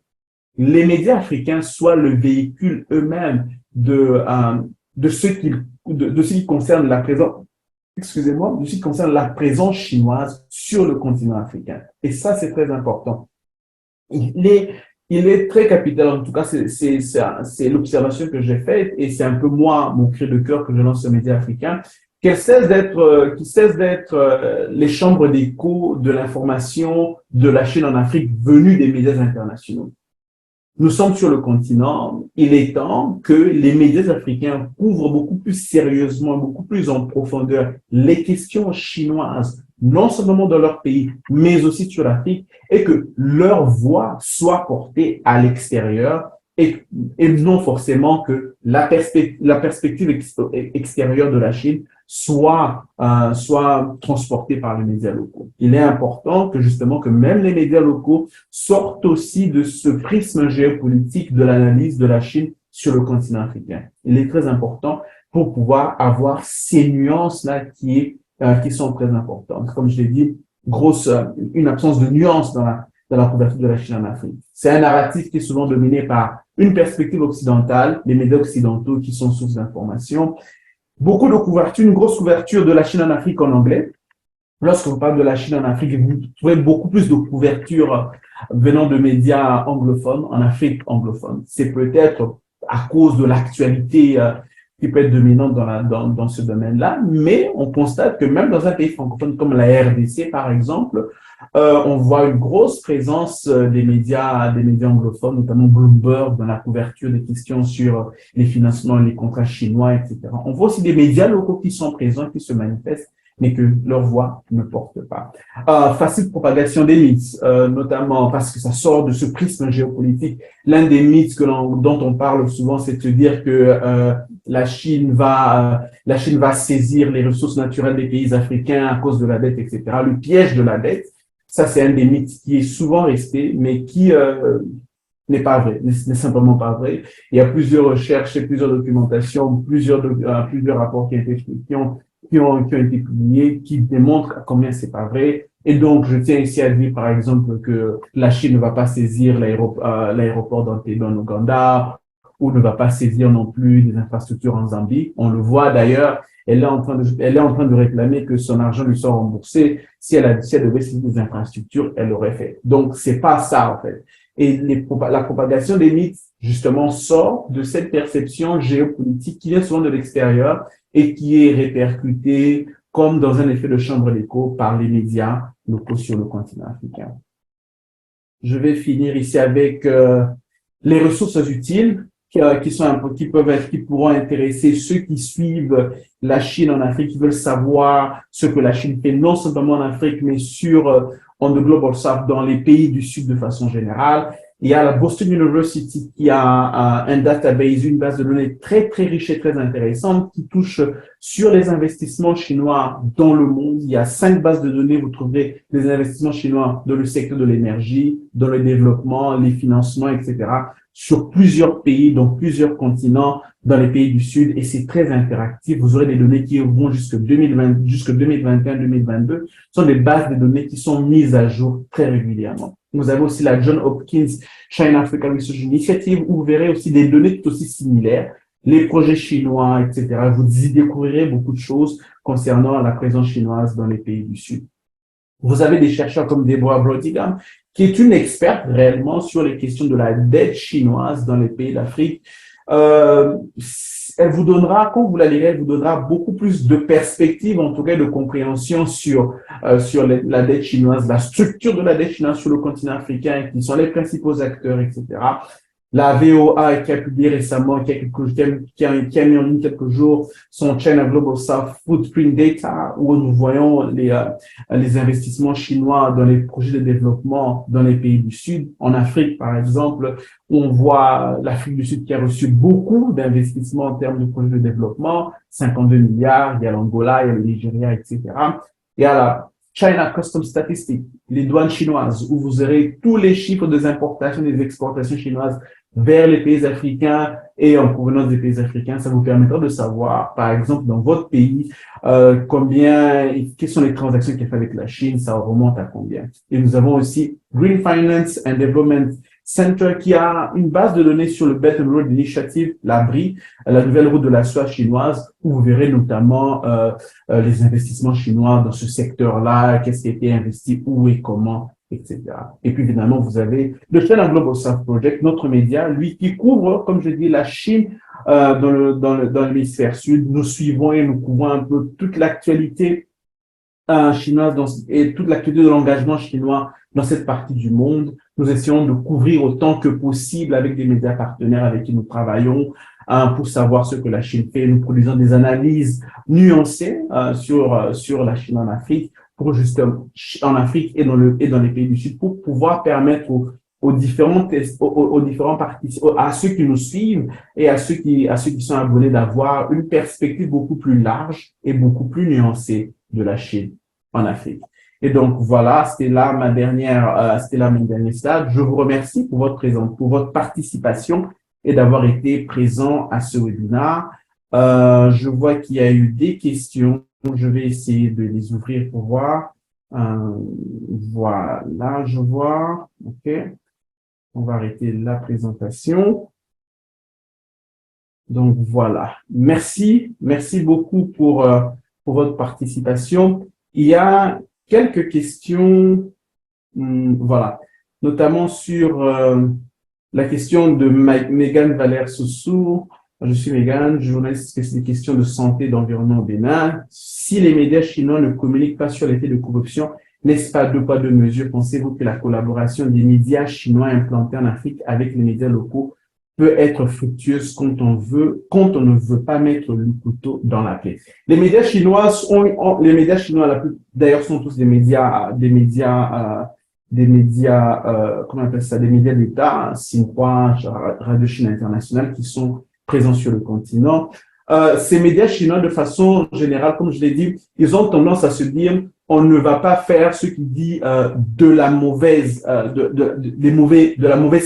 les médias africains soient le véhicule eux-mêmes de ce qui concerne la présence, de ce qui concerne la présence chinoise sur le continent africain. Et ça, c'est très important. Il est très capital, en tout cas, c'est l'observation que j'ai faite, et c'est un peu moi, mon cri de cœur que je lance aux médias africains, qu'ils cessent d'être les chambres d'écho de l'information de la Chine en Afrique venue des médias internationaux. Nous sommes sur le continent, il est temps que les médias africains couvrent beaucoup plus sérieusement, beaucoup plus en profondeur les questions chinoises, non seulement dans leur pays, mais aussi sur l'Afrique, et que leur voix soit portée à l'extérieur et non forcément que la perspective extérieure de la Chine soit transportée par les médias locaux. Il est important que justement que même les médias locaux sortent aussi de ce prisme géopolitique de l'analyse de la Chine sur le continent africain. Il est très important pour pouvoir avoir ces nuances-là qui sont très importantes. Comme je l'ai dit, une absence de nuances dans la couverture de la Chine en Afrique. C'est un narratif qui est souvent dominé par une perspective occidentale, les médias occidentaux qui sont source d'information. Beaucoup de couverture, une grosse couverture de la Chine en Afrique en anglais. Lorsqu'on parle de la Chine en Afrique, vous trouvez beaucoup plus de couverture venant de médias anglophones, en Afrique anglophone. C'est peut-être à cause de l'actualité qui peut être dominante dans ce domaine-là, mais on constate que même dans un pays francophone comme la RDC, par exemple, on voit une grosse présence des médias anglophones, notamment Bloomberg, dans la couverture des questions sur les financements, les contrats chinois, etc. On voit aussi des médias locaux qui sont présents, qui se manifestent, mais que leur voix ne porte pas. Facile propagation des mythes, notamment parce que ça sort de ce prisme géopolitique. L'un des mythes dont on parle souvent, c'est de se dire que la Chine va saisir les ressources naturelles des pays africains à cause de la dette, etc. Le piège de la dette, ça c'est un des mythes qui est souvent resté, mais qui n'est pas vrai, n'est simplement pas vrai. Il y a plusieurs recherches et plusieurs documentations, plusieurs rapports qui ont été publiés, qui démontrent combien c'est pas vrai. Et donc, je tiens ici à dire, par exemple, que la Chine ne va pas saisir l'aéroport d'Entebbe en Ouganda, ou ne va pas saisir non plus des infrastructures en Zambie. On le voit d'ailleurs, elle est en train de réclamer que son argent lui soit remboursé. Si elle devait saisir des infrastructures, elle l'aurait fait. Donc, c'est pas ça, en fait. Et la propagation des mythes, justement, sort de cette perception géopolitique qui vient souvent de l'extérieur et qui est répercutée comme dans un effet de chambre d'écho par les médias locaux sur le continent africain. Je vais finir ici avec les ressources utiles qui pourront intéresser ceux qui suivent la Chine en Afrique, qui veulent savoir ce que la Chine fait, non seulement en Afrique, mais on the Global South, dans les pays du Sud de façon générale. Il y a la Boston University qui a un database, une base de données très, très riche et très intéressante qui touche sur les investissements chinois dans le monde. Il y a 5 bases de données. Vous trouverez les investissements chinois dans le secteur de l'énergie, dans le développement, les financements, etc., sur plusieurs pays, dans plusieurs continents, dans les pays du Sud, et c'est très interactif. Vous aurez des données qui vont jusque 2021, 2022. Ce sont des bases de données qui sont mises à jour très régulièrement. Vous avez aussi la John Hopkins China Africa Research Initiative, où vous verrez aussi des données tout aussi similaires, les projets chinois, etc. Vous y découvrirez beaucoup de choses concernant la présence chinoise dans les pays du Sud. Vous avez des chercheurs comme Deborah Broughtigam, qui est une experte réellement sur les questions de la dette chinoise dans les pays d'Afrique. Euh, Elle vous donnera, quand vous la lirez, elle vous donnera beaucoup plus de perspectives, en tout cas de compréhension sur la dette chinoise, la structure de la dette chinoise sur le continent africain, qui sont les principaux acteurs, etc. La VOA qui a publié récemment, qui a mis en ligne quelques jours son China Global South Footprint Data, où nous voyons les investissements chinois dans les projets de développement dans les pays du Sud. En Afrique, par exemple, où on voit l'Afrique du Sud qui a reçu beaucoup d'investissements en termes de projets de développement, 52 milliards, il y a l'Angola, il y a le Nigeria, etc. Il y a la China Custom Statistics, les douanes chinoises, où vous aurez tous les chiffres des importations et des exportations chinoises vers les pays africains et en provenance des pays africains. Ça vous permettra de savoir, par exemple, dans votre pays, quelles sont les transactions qu'il y a fait avec la Chine, ça remonte à combien. Et nous avons aussi Green Finance and Development Center qui a une base de données sur le Belt and Road Initiative, la BRI, la nouvelle route de la soie chinoise, où vous verrez notamment les investissements chinois dans ce secteur-là, qu'est-ce qui a été investi, où et comment, etc. Et puis, évidemment, vous avez le China Global South Project, notre média, lui, qui couvre, comme je dis, la Chine dans l'hémisphère sud. Nous suivons et nous couvrons un peu toute l'actualité chinoise et toute l'actualité de l'engagement chinois dans cette partie du monde. Nous essayons de couvrir autant que possible avec des médias partenaires avec qui nous travaillons pour savoir ce que la Chine fait. Nous produisons des analyses nuancées sur la Chine en Afrique, pour justement en Afrique et dans les pays du Sud, pour pouvoir permettre aux différents participants, à ceux qui nous suivent et à ceux qui sont abonnés d'avoir une perspective beaucoup plus large et beaucoup plus nuancée de la Chine en Afrique. Et donc voilà, c'était là mon dernier stade. Je vous remercie pour votre participation et d'avoir été présent à ce webinaire. Je vois qu'il y a eu des questions. Je vais essayer de les ouvrir pour voir. Voilà, je vois. OK. On va arrêter la présentation. Donc voilà. Merci beaucoup pour votre participation. Il y a quelques questions, voilà, notamment sur la question de Mégane Valère Soussou. Je suis Mégane, journaliste spécialisée des questions de santé et d'environnement au Bénin. Si les médias chinois ne communiquent pas sur les faits de corruption, n'est-ce pas deux poids, deux mesures? Pensez-vous que la collaboration des médias chinois implantés en Afrique avec les médias locaux peut être fructueuse quand on ne veut pas mettre le couteau dans la plaie? Les médias chinois d'ailleurs sont tous des médias, comment on appelle ça, des médias d'État, Xinhua, Radio Chine Internationale, qui sont présents sur le continent. Ces médias chinois, de façon générale, comme je l'ai dit, ils ont tendance à se dire, on ne va pas faire ce qui dit de la mauvaise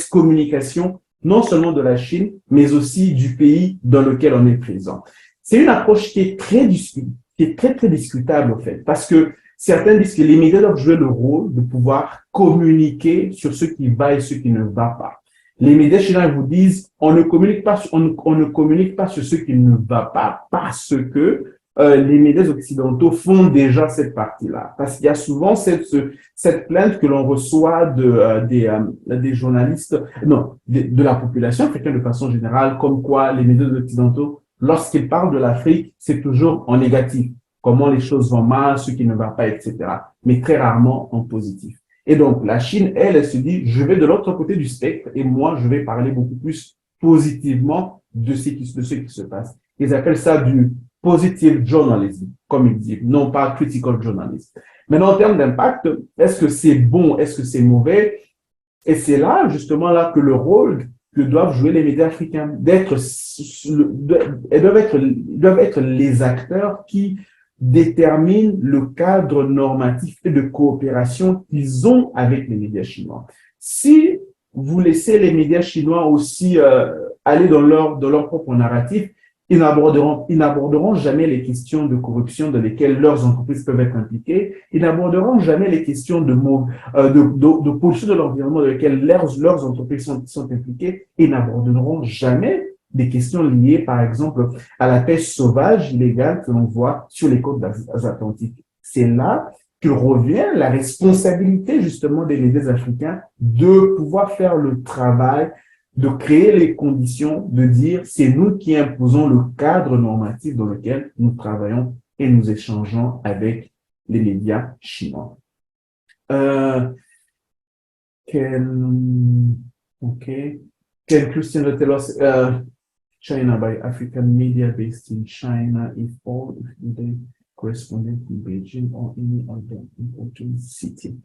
communication, non seulement de la Chine, mais aussi du pays dans lequel on est présent. C'est une approche qui est très discutable, en fait, parce que certains disent que les médias doivent jouer le rôle de pouvoir communiquer sur ce qui va et ce qui ne va pas. Les médias chinois vous disent, on ne communique pas sur ce qui ne va pas parce que les médias occidentaux font déjà cette partie-là. Parce qu'il y a souvent cette plainte que l'on reçoit des journalistes, de la population africaine de façon générale, comme quoi les médias occidentaux, lorsqu'ils parlent de l'Afrique, c'est toujours en négatif. Comment les choses vont mal, ce qui ne va pas, etc. Mais très rarement en positif. Et donc, la Chine, elle se dit, je vais de l'autre côté du spectre et moi, je vais parler beaucoup plus positivement de ce qui se passe. Ils appellent ça du positive journalism, comme ils disent, non pas critical journalism. Maintenant, en termes d'impact, est-ce que c'est bon, est-ce que c'est mauvais? Et c'est là, justement, là que le rôle que doivent jouer les médias africains, doivent être les acteurs qui déterminent le cadre normatif et de coopération qu'ils ont avec les médias chinois. Si vous laissez les médias chinois aussi aller dans leur propre narratif, ils n'aborderont jamais les questions de corruption dans lesquelles leurs entreprises peuvent être impliquées. Ils n'aborderont jamais les questions de pollution de l'environnement dans lesquelles leurs entreprises sont impliquées. Ils n'aborderont jamais des questions liées, par exemple, à la pêche sauvage illégale que l'on voit sur les côtes atlantiques. C'est là qu'il revient la responsabilité justement des médias africains de pouvoir faire le travail, de créer les conditions, de dire c'est nous qui imposons le cadre normatif dans lequel nous travaillons et nous échangeons avec les médias chinois. Okay. Can Christian tell us China by African media based in China if all if they correspondent in Beijing or any other important city?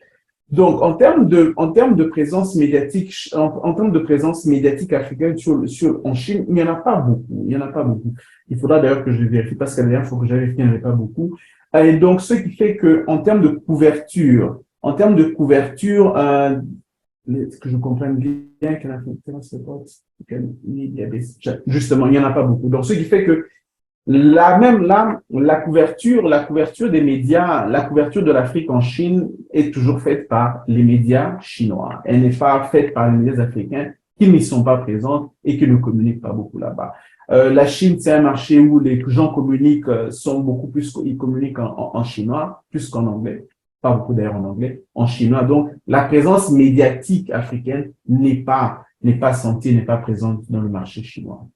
Donc, en termes de présence médiatique, en termes de présence médiatique africaine en Chine, il n'y en a pas beaucoup. Il n'y en a pas beaucoup. Il faudra d'ailleurs que je vérifie parce qu'à la dernière fois que j'avais fait, il n'y en avait pas beaucoup. Et donc, ce qui fait que, en termes de couverture, que je comprenne bien justement, il n'y en a pas beaucoup. Donc, ce qui fait que la couverture des médias, la couverture de l'Afrique en Chine est toujours faite par les médias chinois. Elle n'est pas faite par les médias africains qui n'y sont pas présents et qui ne communiquent pas beaucoup là-bas. La Chine, c'est un marché où les gens communiquent, ils communiquent en chinois plus qu'en anglais. Pas beaucoup d'ailleurs en anglais, en chinois. Donc, la présence médiatique africaine n'est pas sentie, n'est pas présente dans le marché chinois.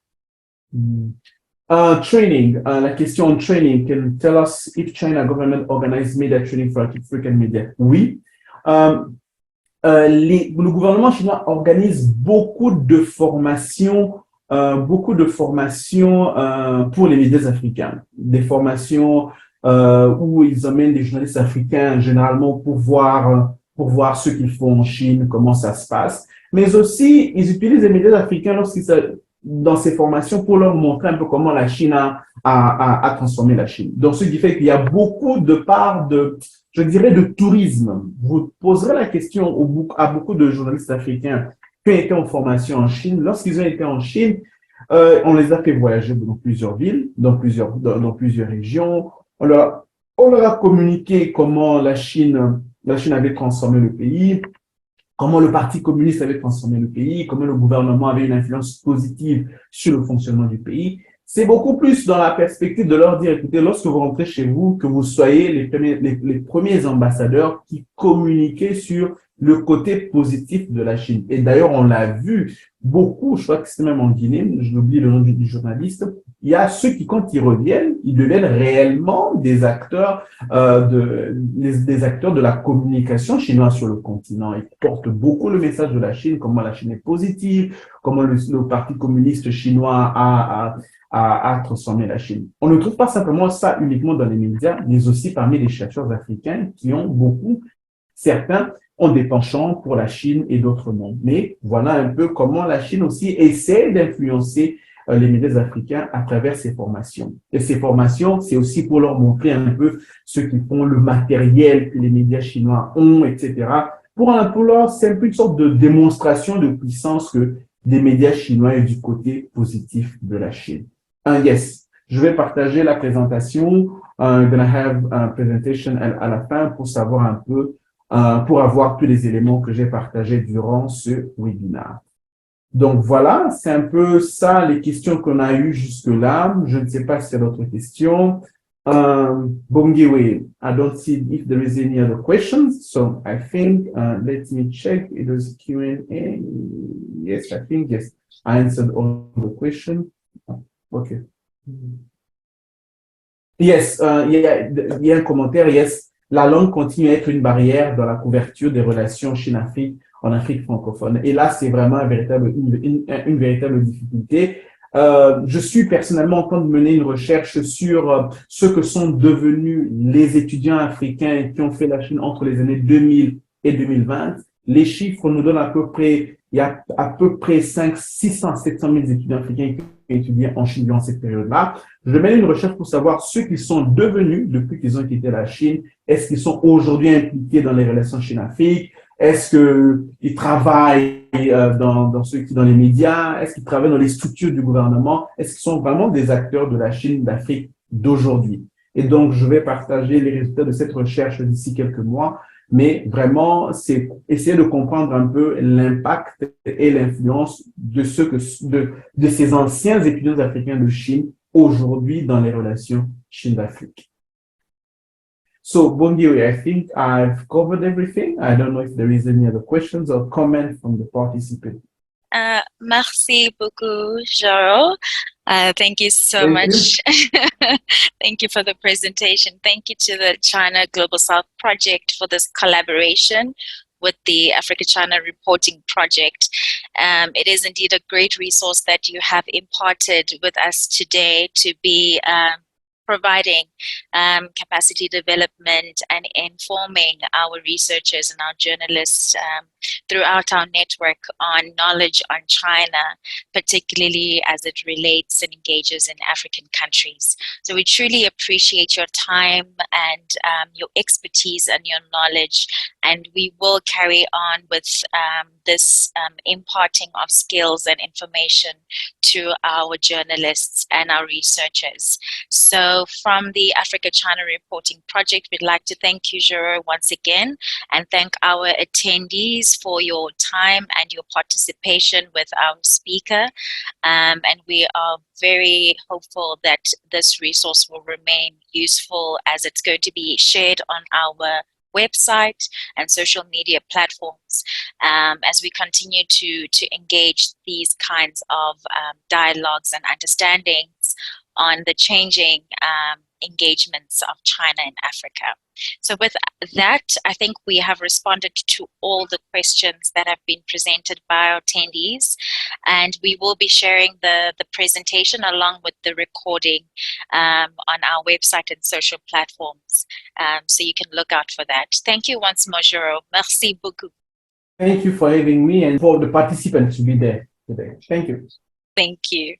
Training, la question en training, can you tell us if China government organized media training for African media? Oui. Le gouvernement chinois organise beaucoup de formations pour les médias africains. Des formations où ils amènent des journalistes africains généralement pour voir ce qu'ils font en Chine, comment ça se passe. Mais aussi, ils utilisent les médias africains dans ces formations pour leur montrer un peu comment la Chine a transformé la Chine. Donc, ce qui fait qu'il y a beaucoup de parts je dirais, de tourisme. Vous poserez la question à beaucoup de journalistes africains qui ont été en formation en Chine. Lorsqu'ils ont été en Chine, on les a fait voyager dans plusieurs villes, dans plusieurs régions. On leur a communiqué comment la Chine avait transformé le pays, comment le Parti communiste avait transformé le pays, comment le gouvernement avait une influence positive sur le fonctionnement du pays. C'est beaucoup plus dans la perspective de leur dire, écoutez, lorsque vous rentrez chez vous, que vous soyez les premiers ambassadeurs qui communiquaient sur le côté positif de la Chine. Et d'ailleurs, on l'a vu beaucoup, je crois que c'était même en Guinée, j'oublie le nom du journaliste, il y a ceux qui, quand ils reviennent, ils deviennent réellement des acteurs de la communication chinoise sur le continent. Ils portent beaucoup le message de la Chine, comment la Chine est positive, comment le Parti communiste chinois a transformé la Chine. On ne trouve pas simplement ça uniquement dans les médias, mais aussi parmi les chercheurs africains qui ont certains ont des penchants pour la Chine et d'autres non. Mais voilà un peu comment la Chine aussi essaie d'influencer les médias africains à travers ces formations. Et ces formations, c'est aussi pour leur montrer un peu ce qu'ils font, le matériel que les médias chinois ont, etc. C'est un peu une sorte de démonstration de puissance que des médias chinois et du côté positif de la Chine. Yes, je vais partager la présentation. I'm gonna have a presentation à la fin pour savoir un peu, pour avoir tous les éléments que j'ai partagés durant ce webinaire. Donc voilà, c'est un peu ça les questions qu'on a eues jusque-là. Je ne sais pas s'il y a d'autres questions. Bongiwe, I don't see if there is any other questions. So I think, let me check. It was Q&A. Yes, I think, yes. I answered all the questions. Okay. Yes, il y a un commentaire. Yes, la langue continue à être une barrière dans la couverture des relations Chine-Afrique en Afrique francophone. Et là, c'est vraiment une véritable difficulté. Je suis personnellement en train de mener une recherche sur ce que sont devenus les étudiants africains qui ont fait la Chine entre les années 2000 et 2020. Les chiffres nous donnent il y a à peu près 600, 700 000 étudiants africains qui ont étudié en Chine durant cette période-là. Je mène une recherche pour savoir ce qu'ils sont devenus depuis qu'ils ont quitté la Chine. Est-ce qu'ils sont aujourd'hui impliqués dans les relations Chine-Afrique? Est-ce qu'ils travaillent dans les médias? Est-ce qu'ils travaillent dans les structures du gouvernement? Est-ce qu'ils sont vraiment des acteurs de la Chine, d'Afrique d'aujourd'hui? Et donc, je vais partager les résultats de cette recherche d'ici quelques mois. Mais vraiment, c'est essayer de comprendre un peu l'impact et l'influence de ces anciens étudiants africains de Chine aujourd'hui dans les relations Chine-Afrique. So, Bongi, I think I've covered everything. I don't know if there is any other questions or comment from the participants. Merci beaucoup, Jaro. Thank you so Thank much. Thank you for the presentation. Thank you to the China Global South Project for this collaboration with the Africa-China Reporting Project. It is indeed a great resource that you have imparted with us today to be providing capacity development and informing our researchers and our journalists throughout our network on knowledge on China, particularly as it relates and engages in African countries. So we truly appreciate your time and your expertise and your knowledge, and we will carry on with this imparting of skills and information to our journalists and our researchers. So from the Africa-China Reporting Project, we'd like to thank you, Juro, once again, and thank our attendees for your time and your participation with our speaker. And we are very hopeful that this resource will remain useful as it's going to be shared on our website and social media platforms as we continue to engage these kinds of dialogues and understandings on the changing engagements of China and Africa. So with that, I think we have responded to all the questions that have been presented by our attendees, and we will be sharing the presentation along with the recording on our website and social platforms. So you can look out for that. Thank you once more, Juro. Merci beaucoup. Thank you for having me and for the participants to be there today. Thank you. Thank you.